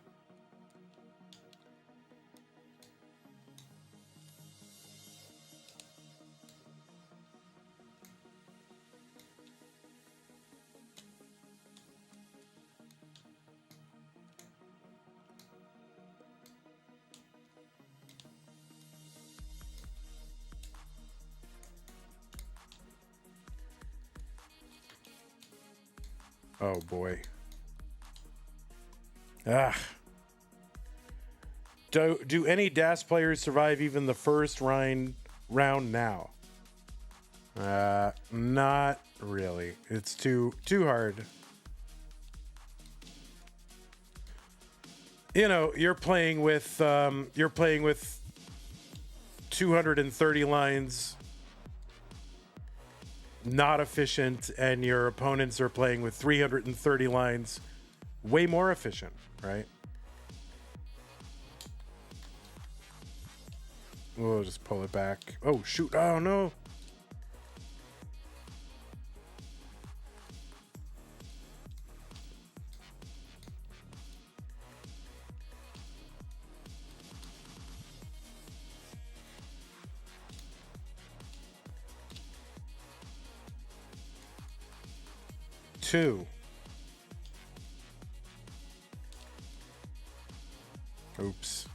Oh boy. Ah. Do any DAS players survive even the first round now? Not really. It's too hard. You know, you're playing with 230 lines, not efficient, and your opponents are playing with 330 lines, way more efficient, right? We'll just pull it back. Oh shoot! Oh no! Two. Oops.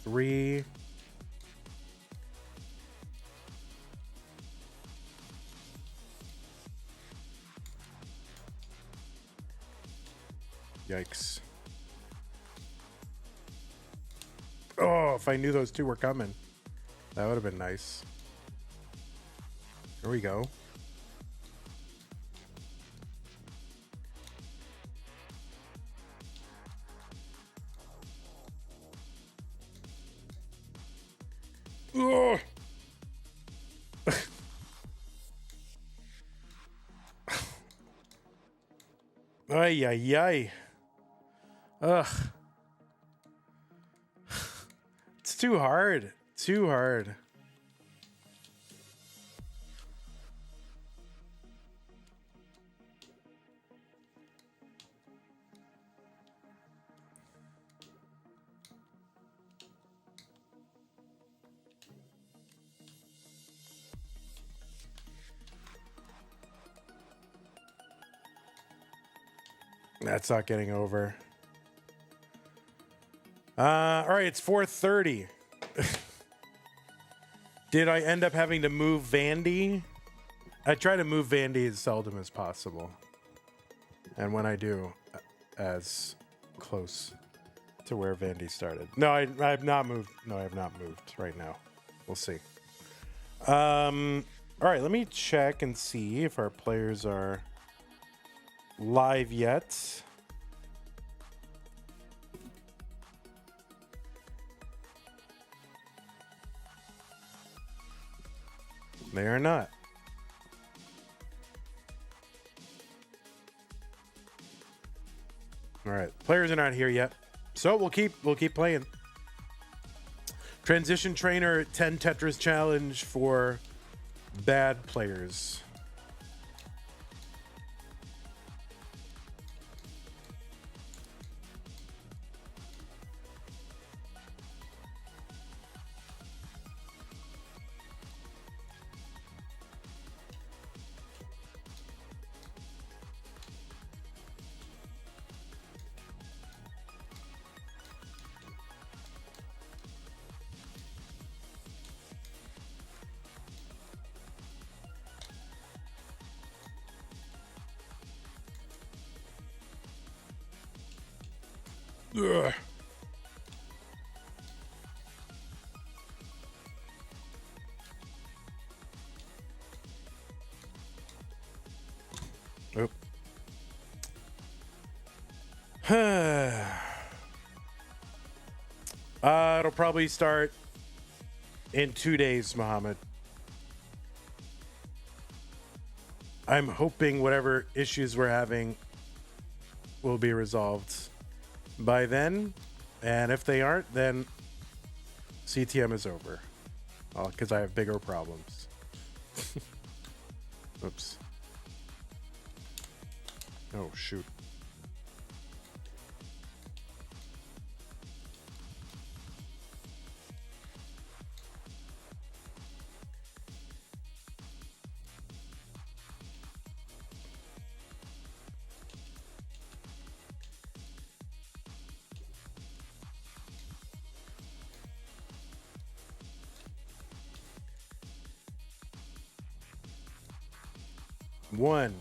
Three. Yikes. Oh, if I knew those two were coming, that would have been nice. Here we go. Oh. Ay, ay, ay. Ugh. It's too hard. Too hard. That's not getting over. All right, it's 4:30. Did I end up having to move Vandy? I try to move Vandy as seldom as possible. And when I do, as close to where Vandy started. No, I have not moved. No, I have not moved right now. We'll see. All right, let me check and see if our players are live yet. They are not. All right, players are not here yet, so we'll keep playing. Transition Trainer 10 Tetris challenge for bad players. Ugh. Oop. It'll probably start in 2 days, Mohammed. I'm hoping whatever issues we're having will be resolved by then. And if they aren't, then CTM is over. Because I have bigger problems. Oops. Oh, shoot. One.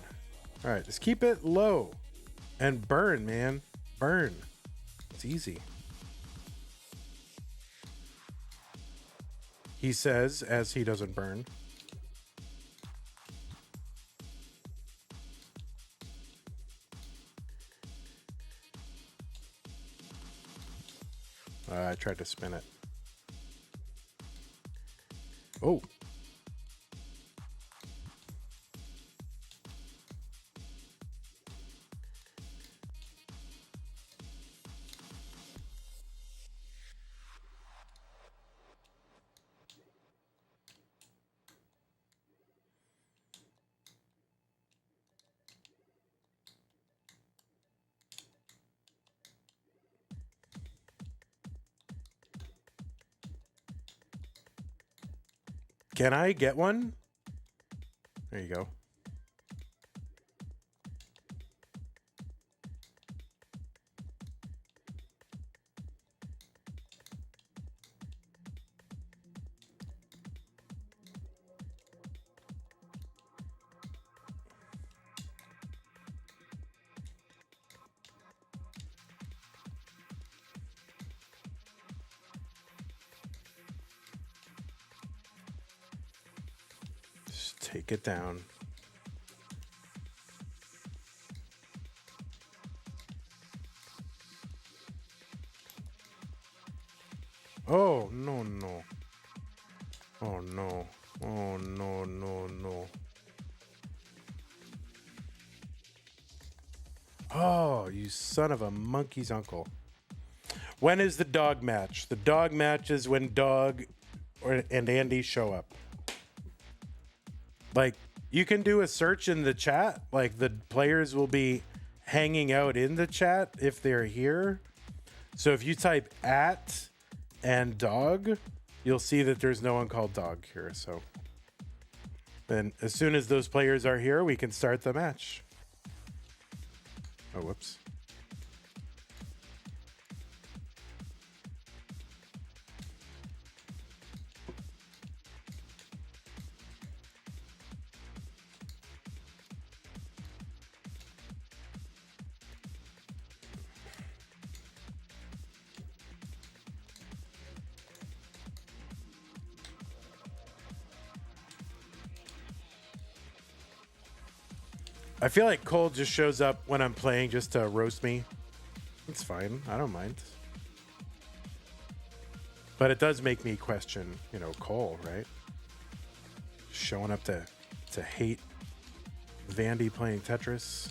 All right, just keep it low and burn, man. Burn. It's easy. He says as he doesn't burn. I tried to spin it. Oh. Can I get one? There you go. Take it down. Oh, no. Oh, no. Oh, no. Oh, you son of a monkey's uncle. When is the dog match? The dog match is when Dog and Andy show up. Like, you can do a search in the chat. Like, the players will be hanging out in the chat if they're here. So if you type @ and dog, you'll see that there's no one called Dog here. So then as soon as those players are here, we can start the match. Oh, whoops. I feel like Cole just shows up when I'm playing just to roast me. It's fine. I don't mind. But it does make me question, Cole, right? Showing up to hate Vandy playing Tetris.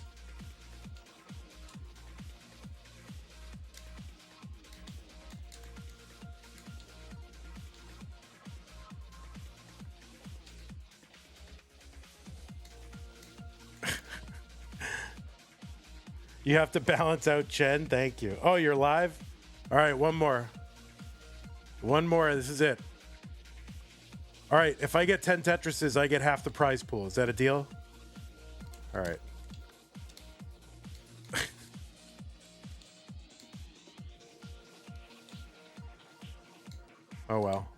You have to balance out Chen. Thank you. Oh, you're live? All right, one more. One more. This is it. All right, if I get 10 Tetrises, I get half the prize pool. Is that a deal? All right. Oh, well.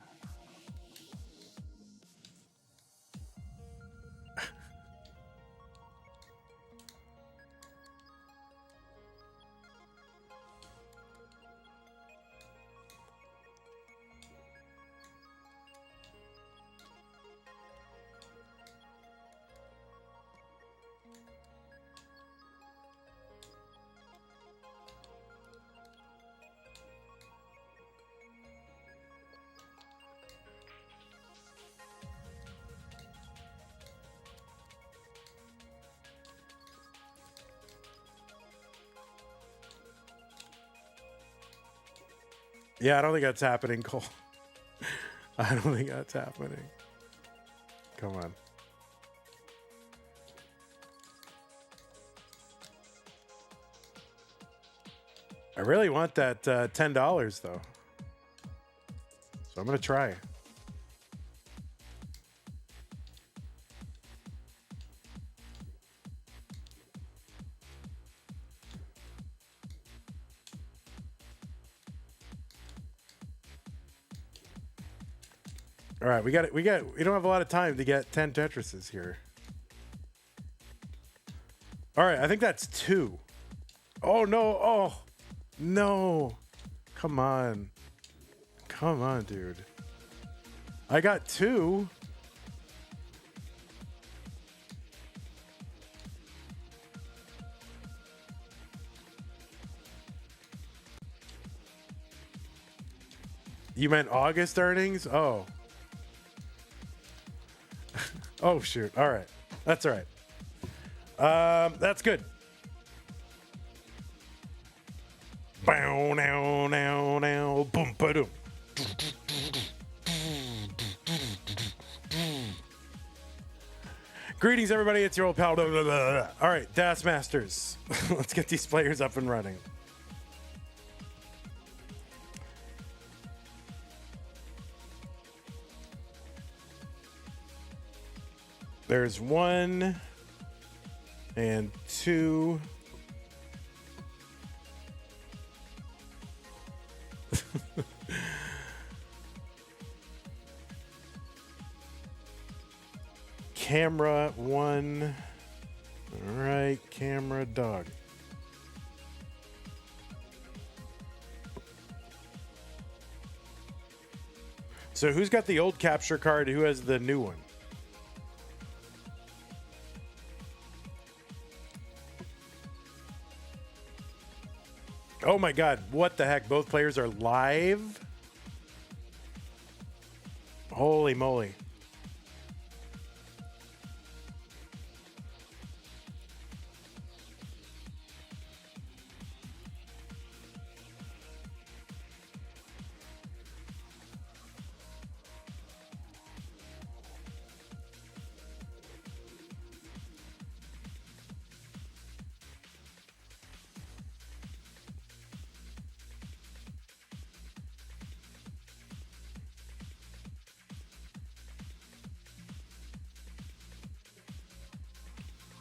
Yeah, I don't think that's happening, Cole. I don't think that's happening. Come on. I really want that $10 though. So I'm going to try. All right, we don't have a lot of time to get 10 Tetrises here. All right, I think that's 2. Oh no. Oh. No. Come on. Come on, dude. I got 2. You meant August earnings? Oh. Oh, shoot. All right. That's all right. That's good. Bow, now, now, now, boom, ba-doom. Greetings, everybody. It's your old pal. Blah, blah, blah, blah. All right, Das Masters. Let's get these players up and running. There's 1 and 2. Camera 1. All right, camera dog. So who's got the old capture card? Who has the new one? Oh my God, what the heck? Both players are live? Holy moly.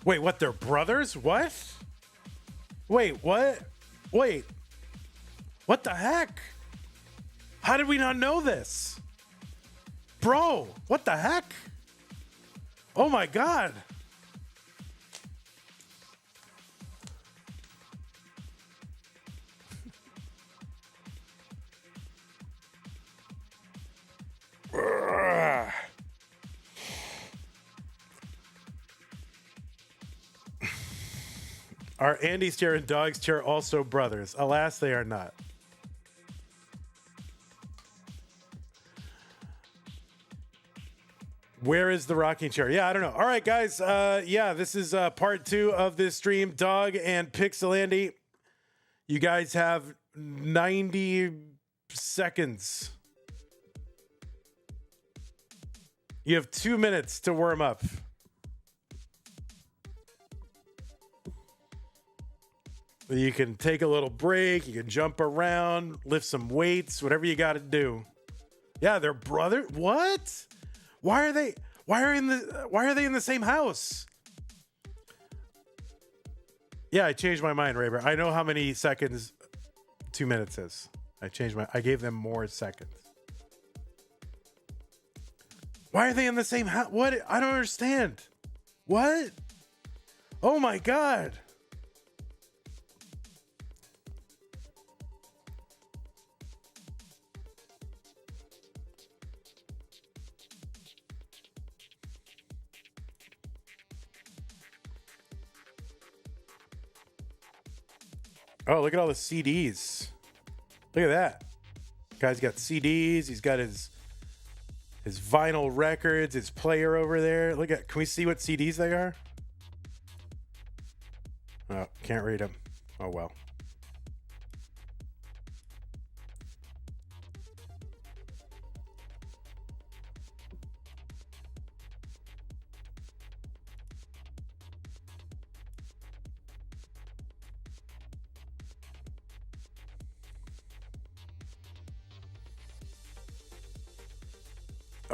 Wait, what? They're brothers? What? Wait, what? Wait. What the heck? How did we not know this? Bro, what the heck? Oh my God. Are Andy's chair and Dog's chair also brothers? Alas, they are not. Where is the rocking chair? Yeah, I don't know. All right, guys. Yeah, this is part 2 of this stream. Dog and Pixel Andy, you guys have 90 seconds. You have 2 minutes to warm up. You can take a little break. You can jump around, lift some weights, whatever you got to do. Yeah, they're brothers. What? Why are they in the same house? Yeah, I changed my mind, Rayber. I know how many seconds 2 minutes is. I gave them more seconds. Why are they in the same house? What? I don't understand. What? Oh my God. Oh, look at all the CDs. Look at that. Guy's got CDs. He's got his vinyl records, his player over there. Look at, can we see what CDs they are? Oh, can't read them. Oh, well.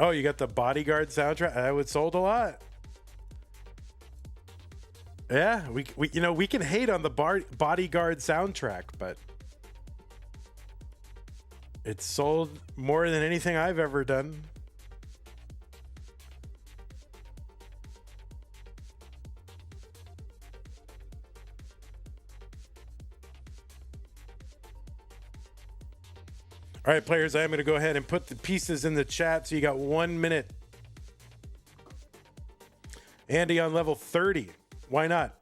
Oh, you got the Bodyguard soundtrack. That would sold a lot. Yeah, we we can hate on the Bodyguard soundtrack, but it sold more than anything I've ever done. All right, players, I'm going to go ahead and put the pieces in the chat. So you got 1 minute. Andy on level 30. Why not?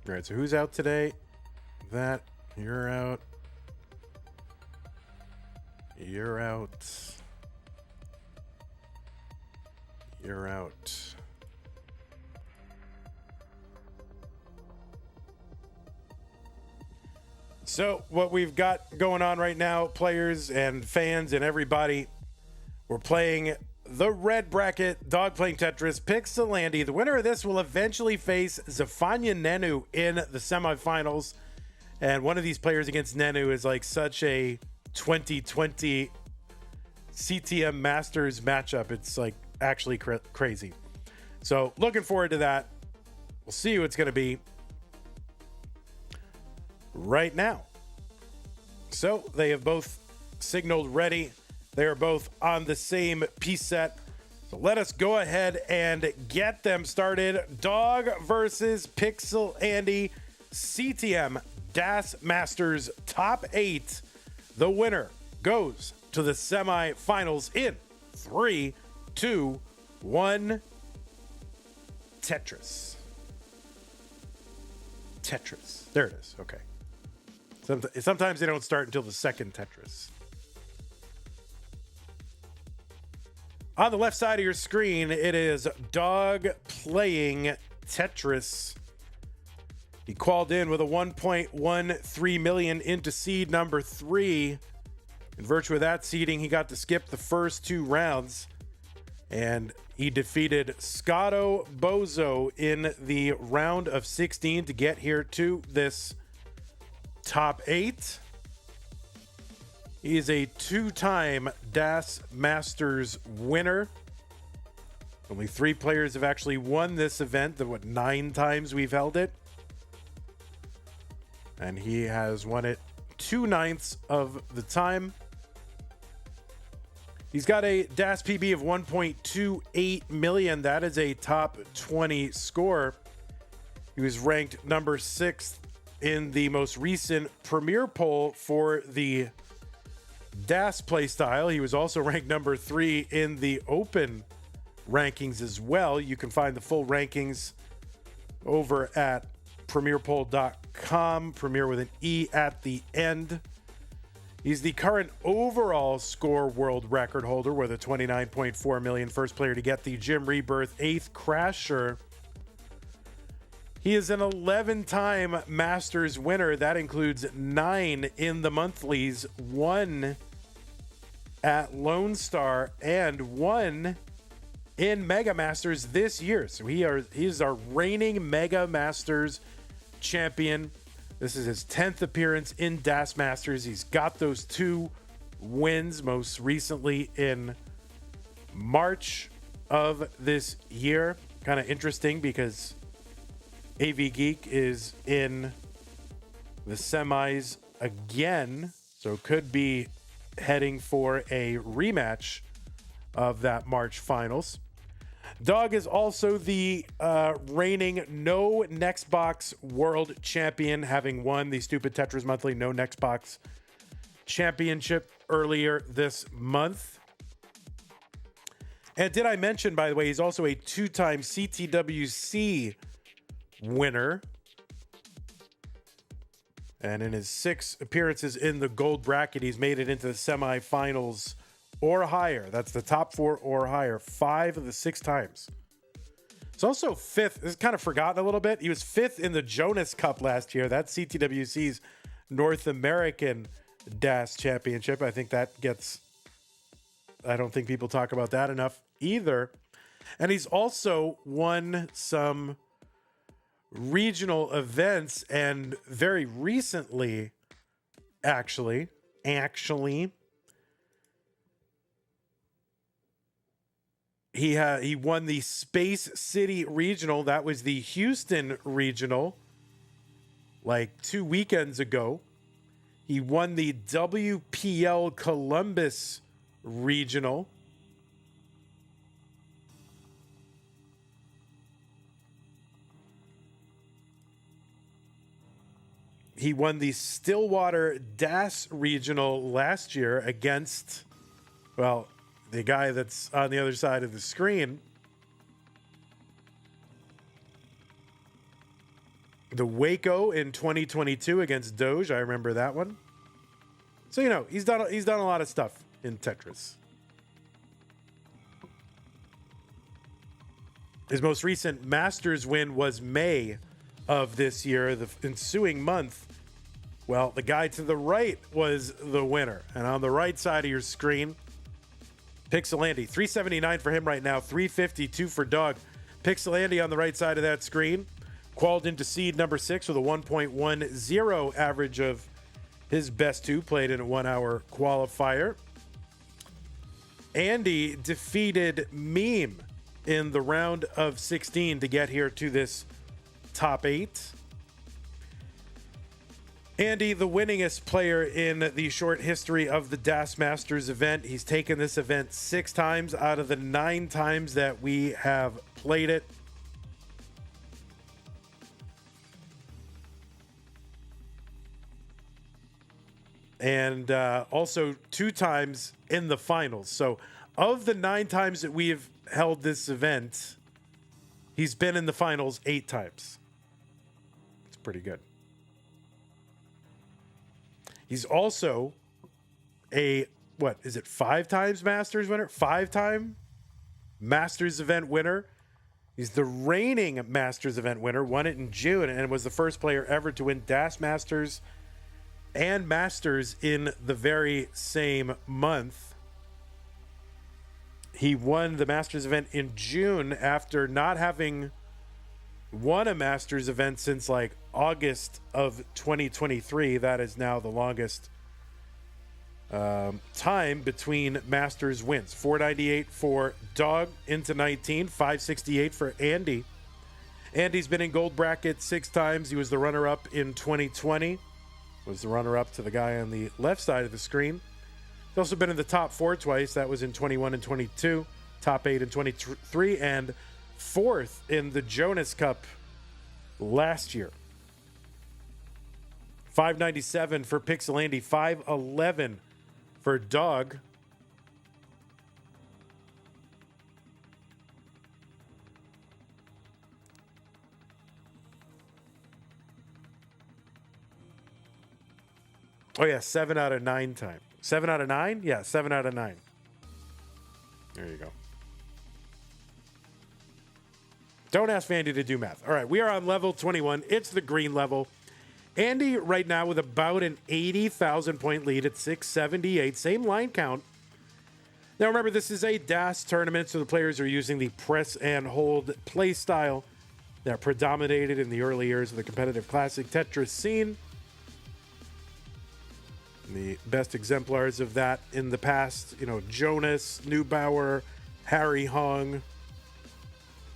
All right, so who's out today? That, you're out. You're out. You're out. So what we've got going on right now, players and fans and everybody, we're playing the red bracket, dog playing Tetris, Pixelandy. The winner of this will eventually face Zafanya Nenu in the semifinals. And one of these players against Nenu is like such a 2020 CTM Masters matchup. It's like actually crazy. So looking forward to that. We'll see who it's going to be right now. So they have both signaled ready. They are both on the same piece set. So let us go ahead and get them started. Dog versus Pixelandy, CTM DAS Masters Top 8. The winner goes to the semifinals in 3, 2, 1. Tetris. Tetris. There it is. Okay. Sometimes they don't start until the second Tetris. On the left side of your screen, it is Dog playing Tetris. He called in with a 1.13 million into seed number 3. In virtue of that seeding, he got to skip the first 2 rounds. And he defeated Scotto Bozo in the round of 16 to get here to this top 8. He is a 2-time DAS Masters winner. Only 3 players have actually won this event. The 9 times we've held it. And he has won it 2/9 of the time. He's got a DAS PB of 1.28 million. That is a top 20 score. He was ranked number 6th in the most recent Premier poll for the DAS playstyle. He was also ranked number 3 in the Open rankings as well. You can find the full rankings over at premierpoll.com. Premier with an E at the end. He's the current overall score world record holder with a 29.4 million. First player to get the Gym Rebirth 8th Crasher. He is an 11-time Masters winner. That includes 9 in the monthlies, 1 at Lone Star, and 1 in Mega Masters this year. So he is our reigning Mega Masters champion. This is his 10th appearance in DAS Masters. He's got those 2 wins, most recently in March of this year. Kind of interesting because Avgeek is in the semis again, so could be heading for a rematch of that March finals. Dog is also the reigning No Next Box World Champion, having won the stupid Tetris Monthly No Next Box Championship earlier this month. And did I mention, by the way, he's also a 2-time CTWC winner. And in his 6 appearances in the gold bracket, he's made it into the semifinals or higher. That's the top 4 or higher 5 of the 6 times. He's also 5th. This is kind of forgotten a little bit. He was 5th in the Jonas Cup last year. That's CTWC's North American DAS Championship. I think that gets... I don't think people talk about that enough either. And he's also won some regional events, and very recently, actually, he won the Space City Regional. That was the Houston Regional, like 2 weekends ago. He won the WPL Columbus Regional. He won the Stillwater DAS Regional last year against, well, the guy that's on the other side of the screen. The Waco in 2022 against Doge. I remember that one. So, you know, he's done a lot of stuff in Tetris. His most recent Masters win was May of this year. The ensuing month, well, the guy to the right was the winner. And on the right side of your screen, Pixel Andy, 379 for him right now, 352 for Dog. Pixel Andy on the right side of that screen, qualified into seed number 6 with a 1.10 average of his best 2, played in a 1-hour qualifier. Andy defeated Meme in the round of 16 to get here to this top 8. Andy, the winningest player in the short history of the DAS Masters event. He's taken this event 6 times out of the 9 times that we have played it. And also 2 times in the finals. So of the 9 times that we have held this event, he's been in the finals 8 times. It's pretty good. He's also a, 5 times Masters winner? 5-time Masters event winner. He's the reigning Masters event winner, won it in June, and was the first player ever to win DAS Masters and Masters in the very same month. He won the Masters event in June after not having won a Masters event since like August of 2023. That is now the longest time between Masters wins. 498 for Dog into 19, 568 for Andy. Andy's been in gold bracket 6 times. He was the runner-up in 2020. Was the runner-up to the guy on the left side of the screen. He's also been in the top 4 twice. That was in 21 and 22, top 8 in 23, and 4th in the Jonas Cup last year. 597 for Pixel Andy, 511 for Dog. Oh yeah, 7 out of 9 time. 7 out of 9? Yeah, 7 out of 9. There you go. Don't ask Andy to do math. All right, we are on level 21. It's the green level. Andy right now with about an 80,000 point lead at 678. Same line count. Now remember, this is a DAS tournament, so the players are using the press and hold play style that predominated in the early years of the competitive classic Tetris scene. The best exemplars of that in the past, you know, Jonas, Neubauer, Harry Hong.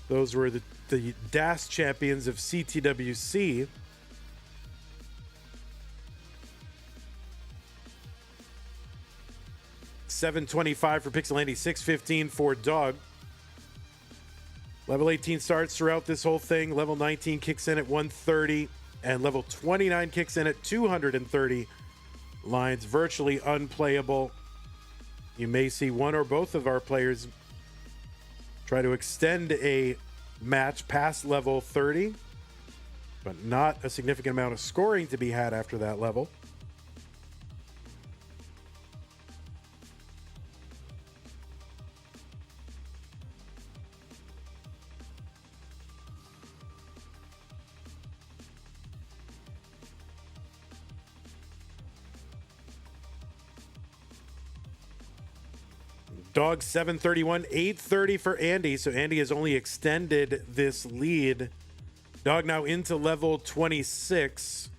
Those were the DAS champions of CTWC. $725 for Pixel Andy, $615 for Dog. Level 18 starts throughout this whole thing. Level 19 kicks in at 130, and level 29 kicks in at 230 lines. Virtually unplayable. You may see one or both of our players try to extend a match past level 30. but not a significant amount of scoring to be had after that level. Dog 731, 830 for Andy. So Andy has only extended this lead. Dog now into level 26.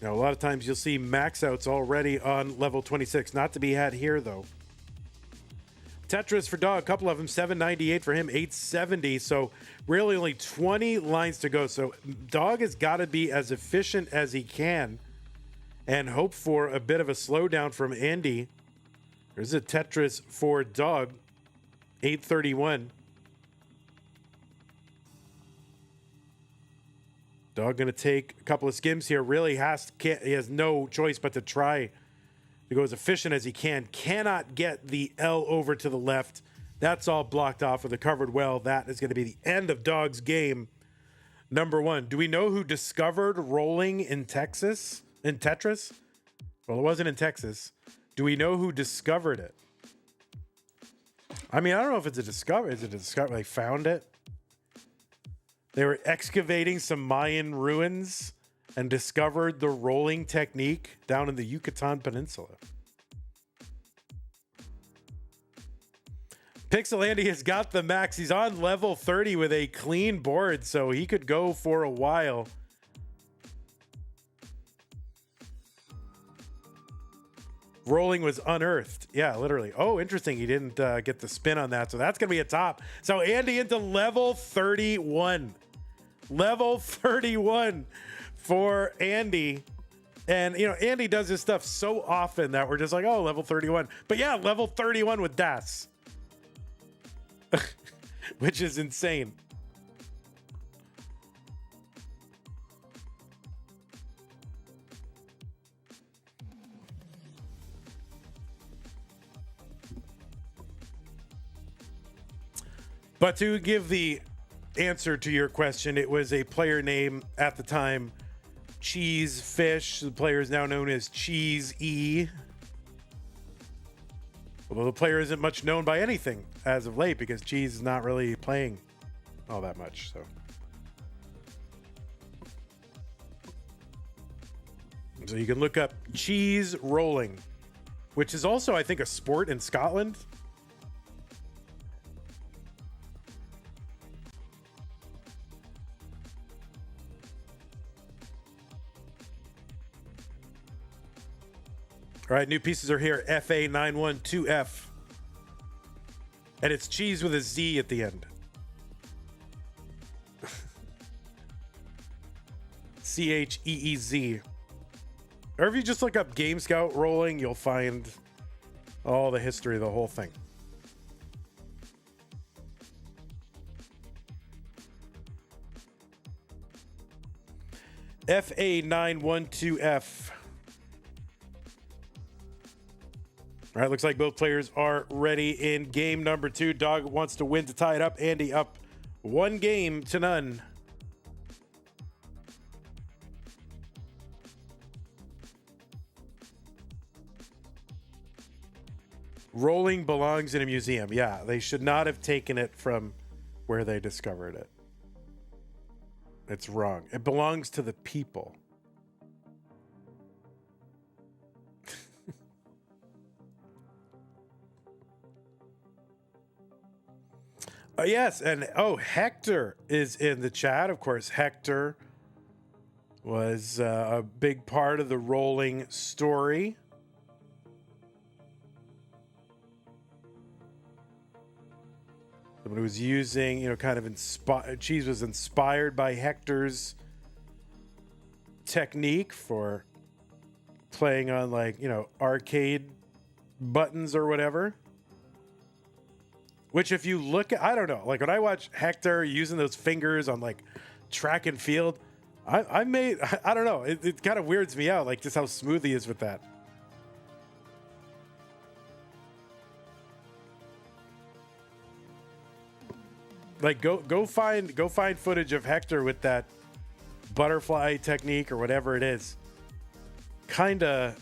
Now, a lot of times you'll see max outs already on level 26. Not to be had here, though. Tetris for Dog, a couple of them, 798 for him, 870. So really only 20 lines to go. So Dog has got to be as efficient as he can and hope for a bit of a slowdown from Andy. There's a Tetris for Dog, 831. Dog going to take a couple of skims here. Really he has no choice but to try to go as efficient as he can. Cannot get the L over to the left. That's all blocked off with a covered well. That is going to be the end of Dog's game. Number 1. Do we know who discovered rolling in Texas? In Tetris? Well, it wasn't in Texas. Do we know who discovered it? I mean, I don't know if it's a discovery. Is it a discovery? They found it. They were excavating some Mayan ruins and discovered the rolling technique down in the Yucatan Peninsula. Pixel Andy has got the max. He's on level 30 with a clean board, so he could go for a while. Rolling was unearthed. Yeah, literally. Oh, interesting. He didn't get the spin on that. So that's going to be a top. So Andy into level 31. Level 31 for Andy. And, you know, Andy does this stuff so often that we're just like, oh, level 31. But yeah, level 31 with Das. Which is insane. But to give the answer to your question, it was a player name at the time, Cheese Fish. The player is now known as Cheese E. Although the player isn't much known by anything as of late because Cheese is not really playing all that much. So you can look up Cheese Rolling, which is also, I think, a sport in Scotland. All right, new pieces are here. FA912F. And it's cheese with a Z at the end. CHEEZ. Or if you just look up Game Scout Rolling, you'll find all the history of the whole thing. FA912F. All right, looks like both players are ready in game number 2. Dog wants to win to tie it up. Andy up 1-0. Rolling belongs in a museum. Yeah, they should not have taken it from where they discovered it. It's wrong. It belongs to the people. Yes, and Hector is in the chat. Of course, Hector was a big part of the rolling story. Somebody was using, kind of Cheese was inspired by Hector's technique for playing on arcade buttons or whatever. Which if you look at, I don't know, when I watch Hector using those fingers on track and field, I don't know, it kind of weirds me out, just how smooth he is with that. Like go find footage of Hector with that butterfly technique or whatever it is. Kind of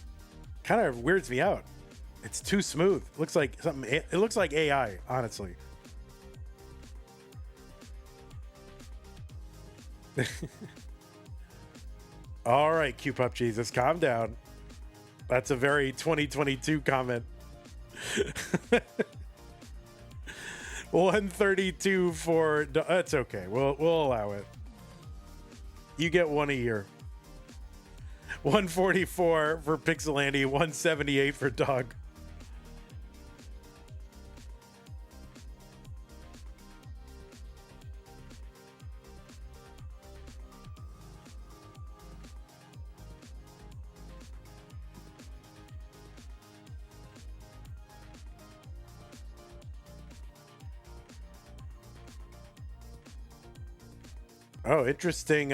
weirds me out. It's too smooth. Looks like something. It looks like AI, honestly. All right, Q-Pup Jesus, calm down. That's a very 2022 comment. 132 for... That's okay. We'll allow it. You get one a year. 144 for Pixelandy, 178 for Dog. Oh, interesting.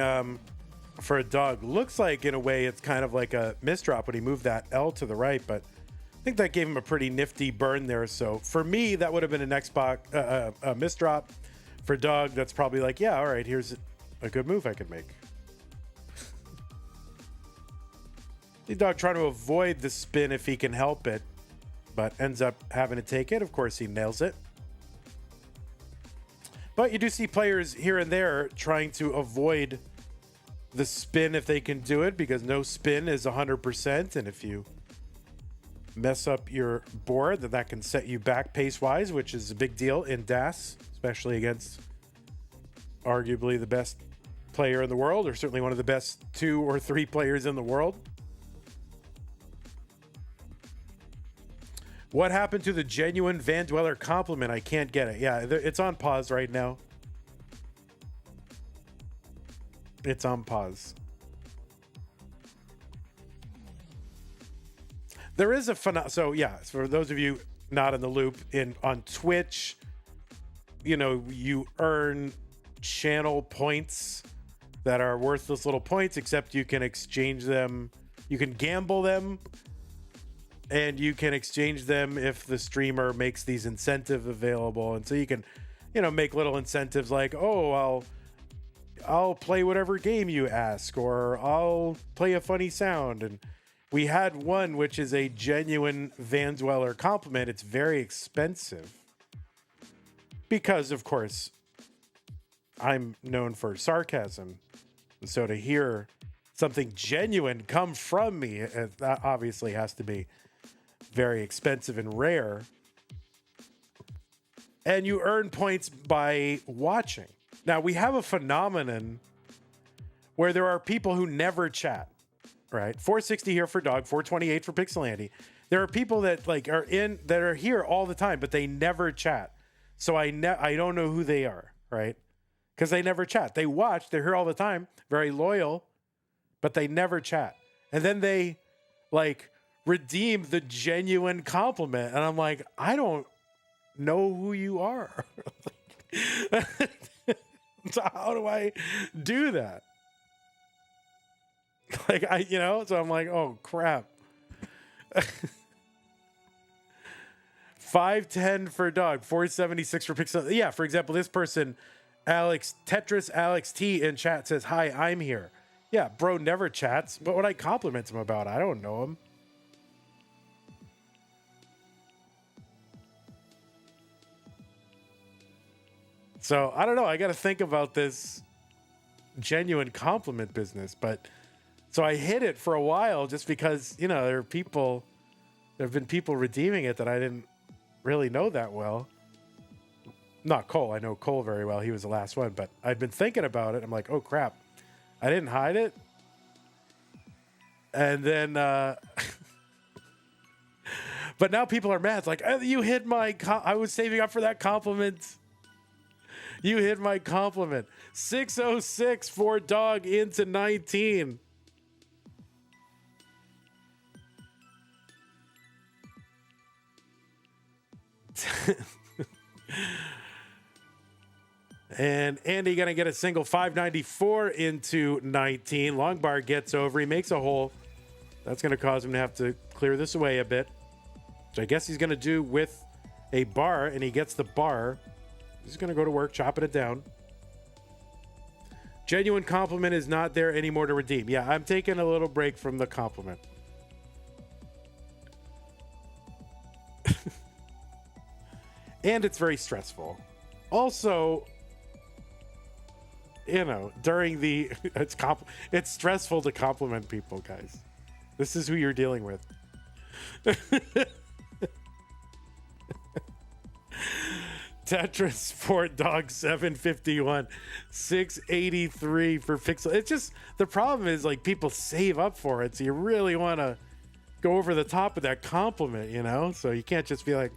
For a Dog, looks like in a way it's kind of like a misdrop when he moved that L to the right, but I think that gave him a pretty nifty burn there. So for me, that would have been an Xbox a misdrop. For Dog, that's probably like, yeah, all right, here's a good move I could make. The Dog trying to avoid the spin if he can help it, but ends up having to take it. Of course, he nails it. But you do see players here and there trying to avoid the spin if they can do it, because no spin is 100%. And if you mess up your board, then that can set you back pace-wise, which is a big deal in DAS, especially against arguably the best player in the world, or certainly one of the best 2 or 3 players in the world. What happened to the genuine vandweller compliment? I can't get it. Yeah, it's on pause right now. It's on pause. There is a so yeah, for those of you not in the loop, on Twitch, you know, you earn channel points that are worthless little points, except you can exchange them. You can gamble them, and you can exchange them if the streamer makes these incentives available. And so you can, you know, make little incentives like, oh, I'll play whatever game you ask, or I'll play a funny sound. And we had one which is a genuine vandweller compliment. It's very expensive because, of course, I'm known for sarcasm. And so to hear something genuine come from me, that obviously has to be very expensive and rare. And you earn points by watching. Now, we have a phenomenon where there are people who never chat, right? 460 here for Dog, 428 for Pixelandy. There are people that are here all the time, but they never chat. So I don't know who they are, right? Because they never chat. They watch, they're here all the time, very loyal, but they never chat. And then they redeem the genuine compliment. And I'm like, I don't know who you are. So how do I do that? So I'm like, oh crap. 510 for Dog, 476 for Pixel. Yeah, for example, this person, Tetris Alex T in chat says, hi, I'm here. Yeah, bro never chats. What would I compliment him about? I don't know him. So I don't know. I got to think about this genuine compliment business. But so I hid it for a while just because, you know, there have been people redeeming it that I didn't really know that well. Not Cole. I know Cole very well. He was the last one. But I'd been thinking about it. I'm like, oh, crap. I didn't hide it. And then, but now people are mad. It's like, oh, you hid my, I was saving up for that compliment. You hit my compliment. 606 for Dog into 19. And Andy going to get a single 594 into 19. Long bar gets over. He makes a hole. That's going to cause him to have to clear this away a bit. Which I guess he's going to do with a bar, and he gets the bar. He's going to go to work, chopping it down. Genuine compliment is not there anymore to redeem. Yeah, I'm taking a little break from the compliment. And it's very stressful. Also, you know, during the it's stressful to compliment people, guys. This is who you're dealing with. Tetris Fort Dog 751, 683 for Pixel. It's just, the problem is like people save up for it, so you really want to go over the top of that compliment, you know? So you can't just be like,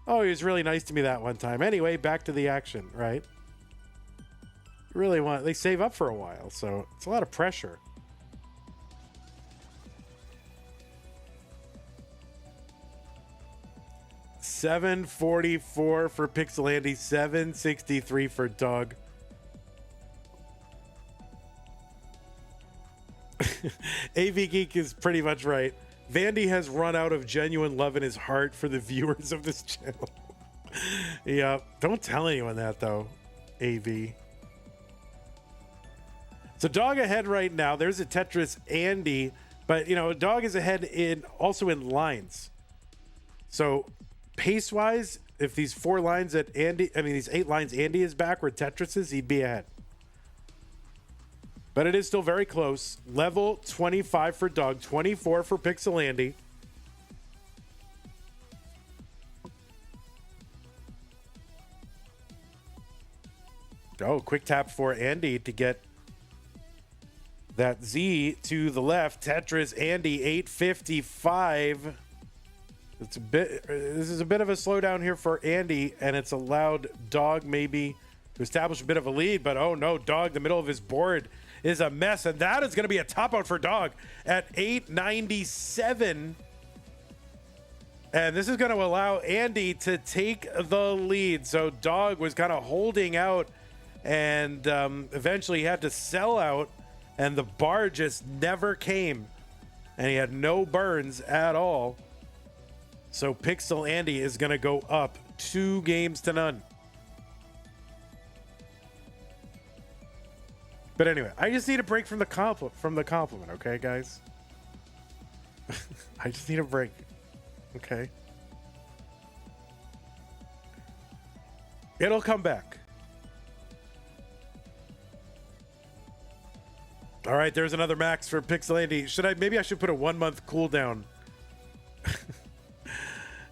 oh, he was really nice to me that one time. Anyway, back to the action, right? You really want, they save up for a while, so it's a lot of pressure. $744 for Pixel Andy, $763 for Doug. Avgeek is pretty much right. Vandy has run out of genuine love in his heart for the viewers of this channel. Yeah, don't tell anyone that though, AV. So Dog ahead right now. There's a Tetris Andy, but you know, Dog is ahead also in lines. So pace-wise, if these 4 lines that Andy, I mean these 8 lines Andy is back where Tetris is, he'd be ahead. But it is still very close. Level 25 for Doug, 24 for Pixel Andy. Oh, quick tap for Andy to get that Z to the left. Tetris Andy, 855. It's a bit. This is a bit of a slowdown here for Andy, and it's allowed Dog maybe to establish a bit of a lead. But oh no, Dog, the middle of his board is a mess, and that is going to be a top out for Dog at 897. And this is going to allow Andy to take the lead. So Dog was kind of holding out, and eventually he had to sell out, and the bar just never came, and he had no burns at all. So Pixel Andy is going to go up 2 games to none. But anyway, I just need a break from the compliment, okay, guys? I just need a break, okay? It'll come back. All right, there's another max for Pixel Andy. Maybe I should put a 1-month cooldown.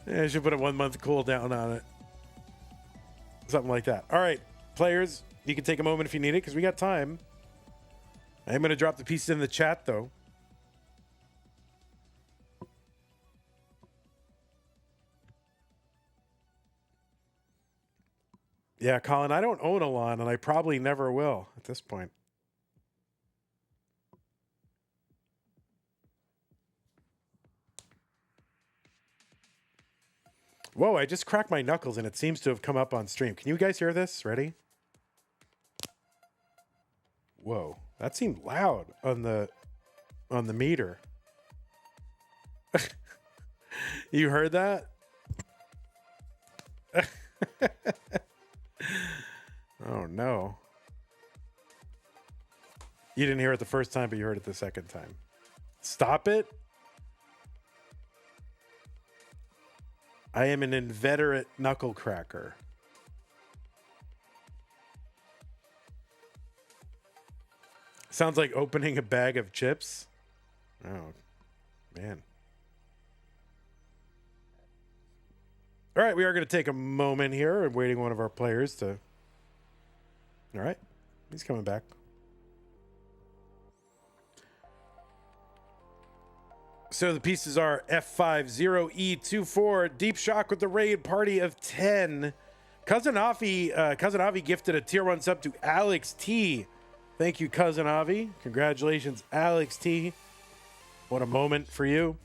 Yeah, I should put a 1-month cooldown on it. Something like that. All right, players, you can take a moment if you need it because we got time. I'm going to drop the pieces in the chat, though. Yeah, Colin, I don't own a lawn, and I probably never will at this point. Whoa, I just cracked my knuckles, and it seems to have come up on stream. Can you guys hear this? Ready? Whoa, that seemed loud on the meter. You heard that? Oh no. You didn't hear it the first time, but you heard it the second time. Stop it. I am an inveterate knuckle cracker. Sounds like opening a bag of chips. Oh, man. All right, we are going to take a moment here and waiting one of our players to... All right, he's coming back. So the pieces are F50E24, Deep Shock with the raid, party of 10. Cousin Avi gifted a tier 1 sub to Alex T. Thank you, Cousin Avi. Congratulations, Alex T. What a moment for you.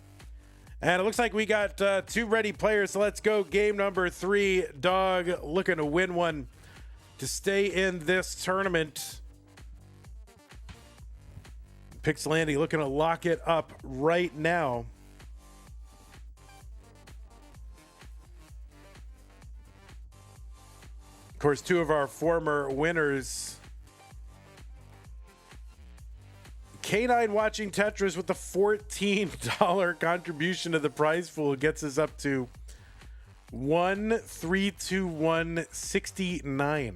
And it looks like we got 2 ready players, so let's go. Game number 3. Dog looking to win one to stay in this tournament. Pixel Andy looking to lock it up right now. Of course, two of our former winners. K9 watching Tetris with the $14 contribution to the prize pool gets us up to 1,321.69.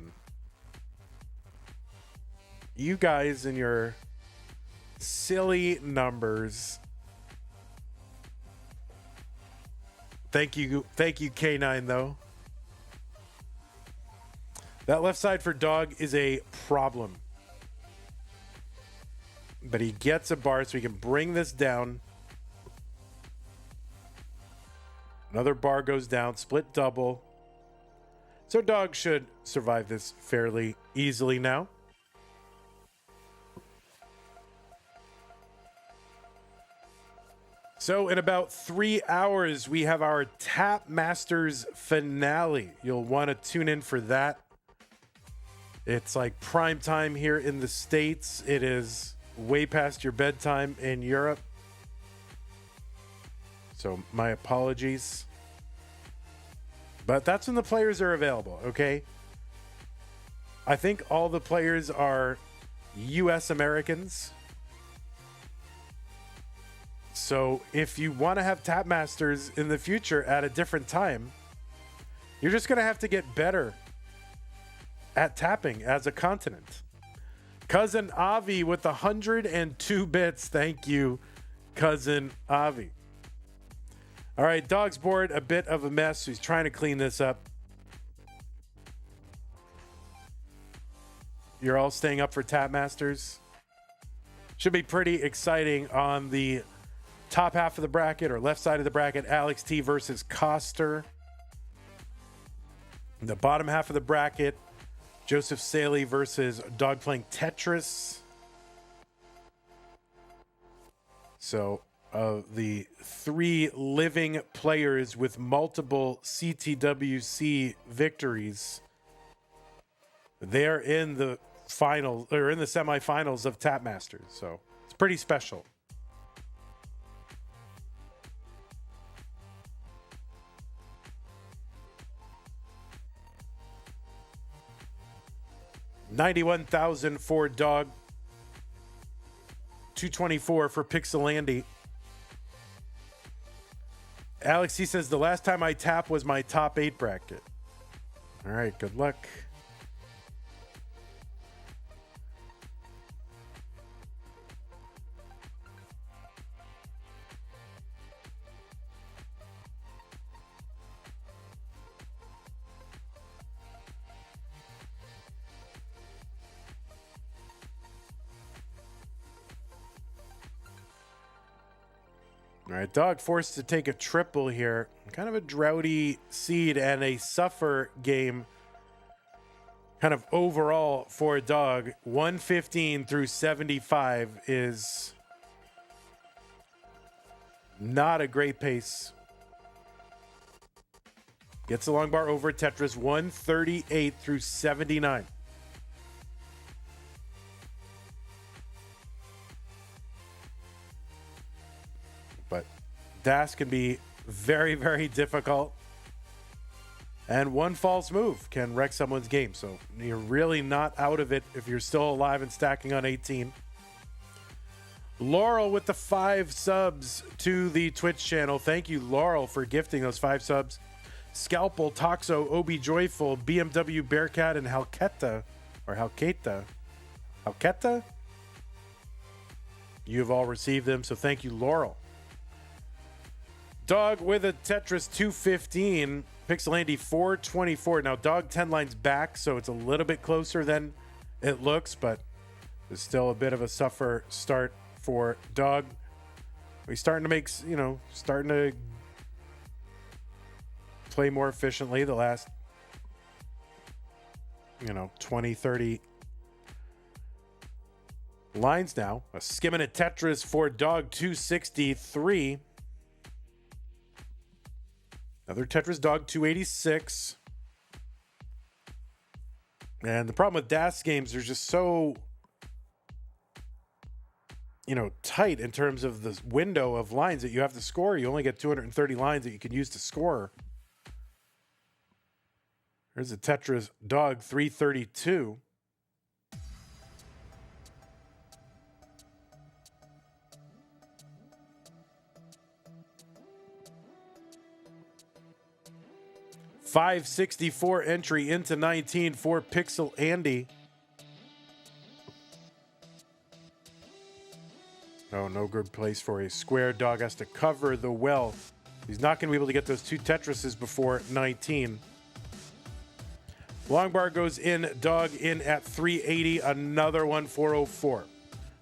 You guys and your silly numbers. Thank you, K9, though. That left side for Dog is a problem. But he gets a bar, so we can bring this down. Another bar goes down, split double. So Dog should survive this fairly easily now. So in about 3 hours, we have our Tap Masters finale. You'll want to tune in for that. It's like prime time here in the States. It is way past your bedtime in Europe. So my apologies. But that's when the players are available, okay? I think all the players are US Americans. So if you want to have Tap Masters in the future at a different time, you're just going to have to get better at tapping as a continent. Cousin Avi with 102 bits. Thank you, Cousin Avi. All right, Dog's board, a bit of a mess. He's trying to clean this up. You're all staying up for Tap Masters. Should be pretty exciting on the top half of the bracket or left side of the bracket. Alex T versus Coster. In the bottom half of the bracket, Joseph Saley versus Dog playing Tetris. So the three living players with multiple CTWC victories, they're in the final or in the semifinals of Tap Masters. So it's pretty special. $91,000 for Dog. $224 for Pixelandy. Alex, he says, the last time I tap was my top 8 bracket. All right, good luck. All right, Dog forced to take a triple here. Kind of a droughty seed and a suffer game kind of overall for Dog. 115 through 75 is not a great pace. Gets the long bar over Tetris. 138 through 79. But DAS can be very, very difficult. And one false move can wreck someone's game. So you're really not out of it if you're still alive and stacking on 18. Laurel with the 5 subs to the Twitch channel. Thank you, Laurel, for gifting those 5 subs. Scalpel, Toxo, Obi Joyful, BMW Bearcat, and Halketa. Or Halketa. Halketa? You've all received them, so thank you, Laurel. Dog with a Tetris 215. Pixelandy 424. Now, Dog 10 lines back, so it's a little bit closer than it looks, but there's still a bit of a suffer start for Dog. He's starting to make, starting to play more efficiently the last, 20, 30 lines now. A skimming at Tetris for Dog 263. Another Tetris Dog 286. And the problem with DAS games, they're just so, tight in terms of the window of lines that you have to score. You only get 230 lines that you can use to score. Here's a Tetris Dog 332. $564 entry into 19 for Pixel Andy. Oh, no good place for a square. Dog has to cover the well. He's not going to be able to get those two Tetrises before 19. Long bar goes in. Dog in at 380. Another one, 404.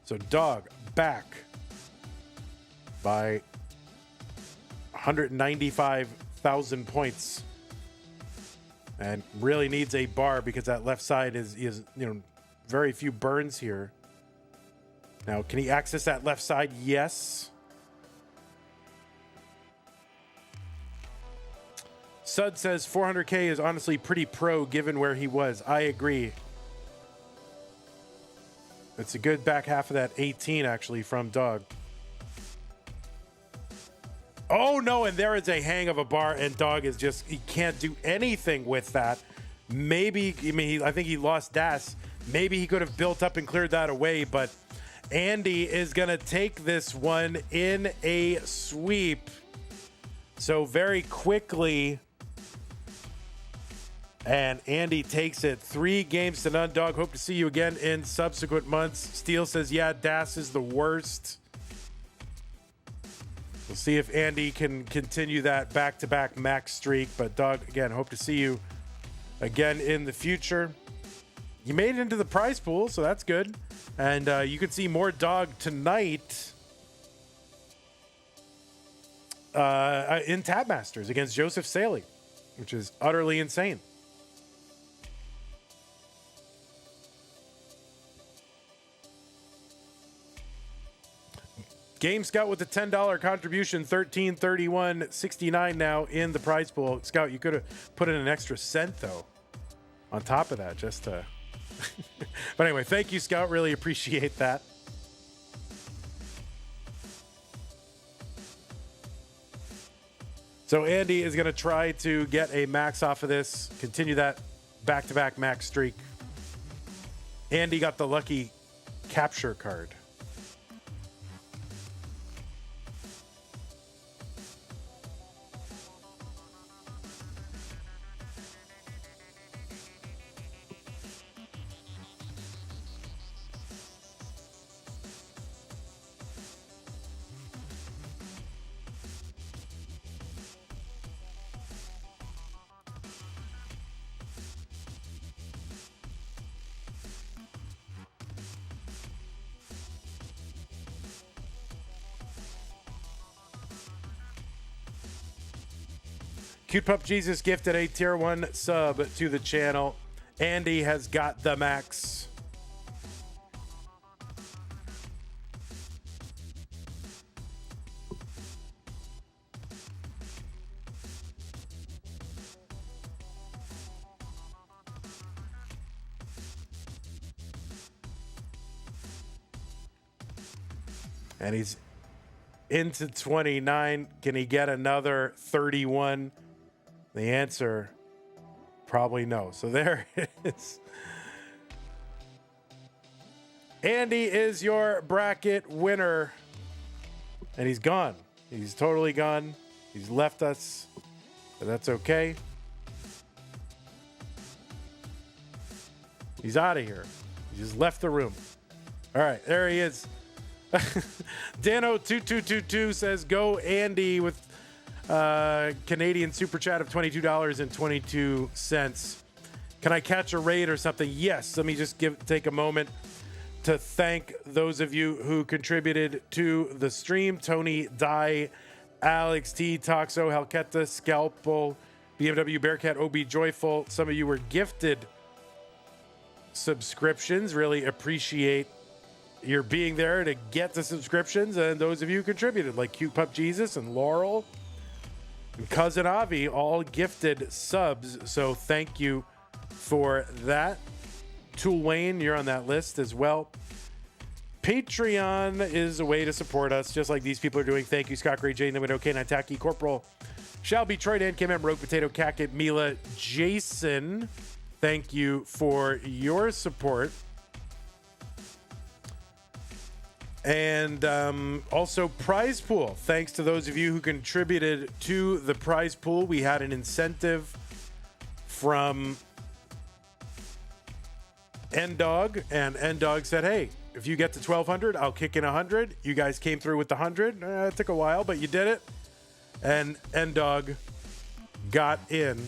So Dog back by 195,000 points. And really needs a bar because that left side is very few burns here. Now, can he access that left side? Yes. Sud says 400K is honestly pretty pro given where he was. I agree. It's a good back half of that 18 actually from Dog. Oh no, and there is a hang of a bar, and Dog is just, he can't do anything with that. Maybe, I think he lost Das. Maybe he could have built up and cleared that away, but Andy is going to take this one in a sweep. So very quickly, and Andy takes it 3-0. Dog, hope to see you again in subsequent months. Steele says, yeah, Das is the worst. We'll see if Andy can continue that back-to-back max streak. But Dog, again, hope to see you again in the future. You made it into the prize pool, so that's good. And you can see more Dog tonight in Tab Masters against Joseph Saley, which is utterly insane. Game Scout with a $10 contribution, 1331.69 now in the prize pool. Scout, you could have put in an extra cent though on top of that just to but anyway, thank you, Scout. Really appreciate that. So Andy is going to try to get a max off of this, continue that back-to-back max streak. Andy got the lucky capture card. Cute Pup Jesus gifted a tier 1 sub to the channel. Andy has got the max. And he's into 29. Can he get another 31? The answer, probably no. So there it is. Andy is your bracket winner. And he's gone. He's totally gone. He's left us. But that's okay. He's out of here. He just left the room. All right, there he is. Dano2222 says, go Andy with Canadian super chat of $22.22. Can I catch a raid or something? Yes. Let me just take a moment to thank those of you who contributed to the stream. Tony Dye, Alex T, Toxo, Halketta, Scalpel, BMW Bearcat, OB Joyful. Some of you were gifted subscriptions. Really appreciate your being there to get the subscriptions. And those of you who contributed, like Cute Pup Jesus and Laurel and Cousin Avi, all gifted subs. So thank you for that. Tool Wayne, you're on that list as well. Patreon is a way to support us, just like these people are doing. Thank you, Scott Gray, Jane, Limit, K9 Tacky, Corporal, Shelby, Troy, Dan, Kim, M, Rogue Potato, Cacket, Mila, Jason. Thank you for your support. And also prize pool. Thanks to those of you who contributed to the prize pool. We had an incentive from N-Dog, and N-Dog said, hey, if you get to 1,200, I'll kick in 100. You guys came through with the 100. It took a while, but you did it. And N-Dog got in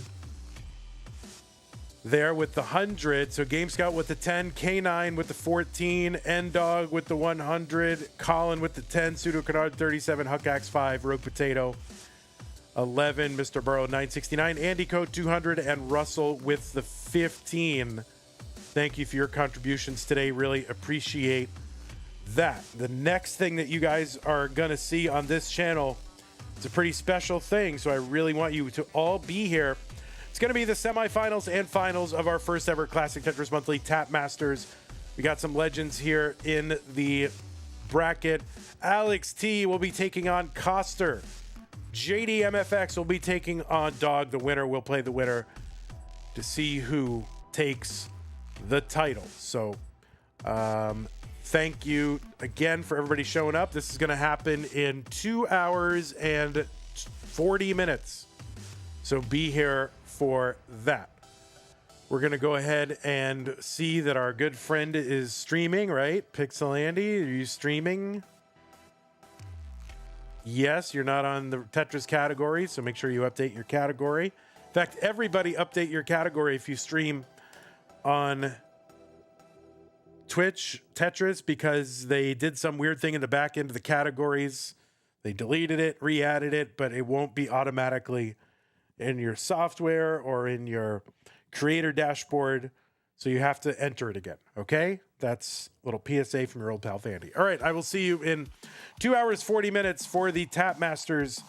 there with the 100. So Game Scout with the 10, K9 with the 14, N-Dog with the 100, Colin with the 10, Pseudo Canard 37, Huckax 5, Rogue Potato 11, Mr. Burrow 969, Andy Code 200, and Russell with the 15. Thank you for your contributions today. Really appreciate that. The next thing that you guys are going to see on this channel, it's a pretty special thing, so I really want you to all be here. It's going to be the semifinals and finals of our first ever Classic Tetris Monthly Tap Masters. We got some legends here in the bracket. Alex T will be taking on Coster. JDMFX will be taking on Dog. The winner will play the winner to see who takes the title. So thank you again for everybody showing up. This is going to happen in 2 hours and 40 minutes. So be here for that. We're going to go ahead and see that our good friend is streaming, right? Pixel Andy, are you streaming? Yes, you're not on the Tetris category, so make sure you update your category. In fact, everybody update your category if you stream on Twitch Tetris, because they did some weird thing in the back end of the categories. They deleted it, re-added it, but it won't be automatically in your software or in your creator dashboard. So you have to enter it again. Okay? That's a little PSA from your old pal Fandy. All right, I will see you in 2 hours, 40 minutes for the Tap Masters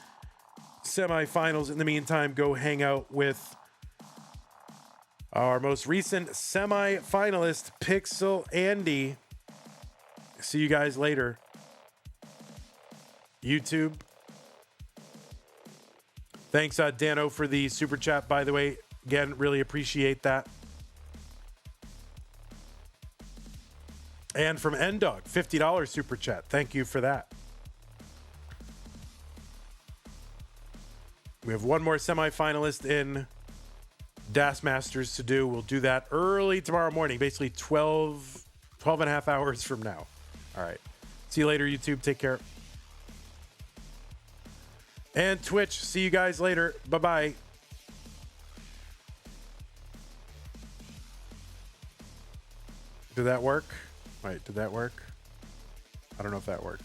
semifinals. In the meantime, go hang out with our most recent semi-finalist, Pixel Andy. See you guys later. YouTube. Thanks, Dano, for the super chat, by the way. Again, really appreciate that. And from N-Dog, $50 super chat. Thank you for that. We have one more semi-finalist in Das Masters to do. We'll do that early tomorrow morning, basically 12 and a half hours from now. All right. See you later, YouTube. Take care. And Twitch, see you guys later. Bye-bye. Did that work? Wait, did that work? I don't know if that worked.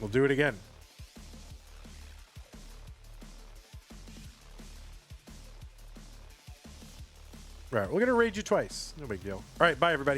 We'll do it again. Right, we're going to raid you twice. No big deal. All right, bye, everybody.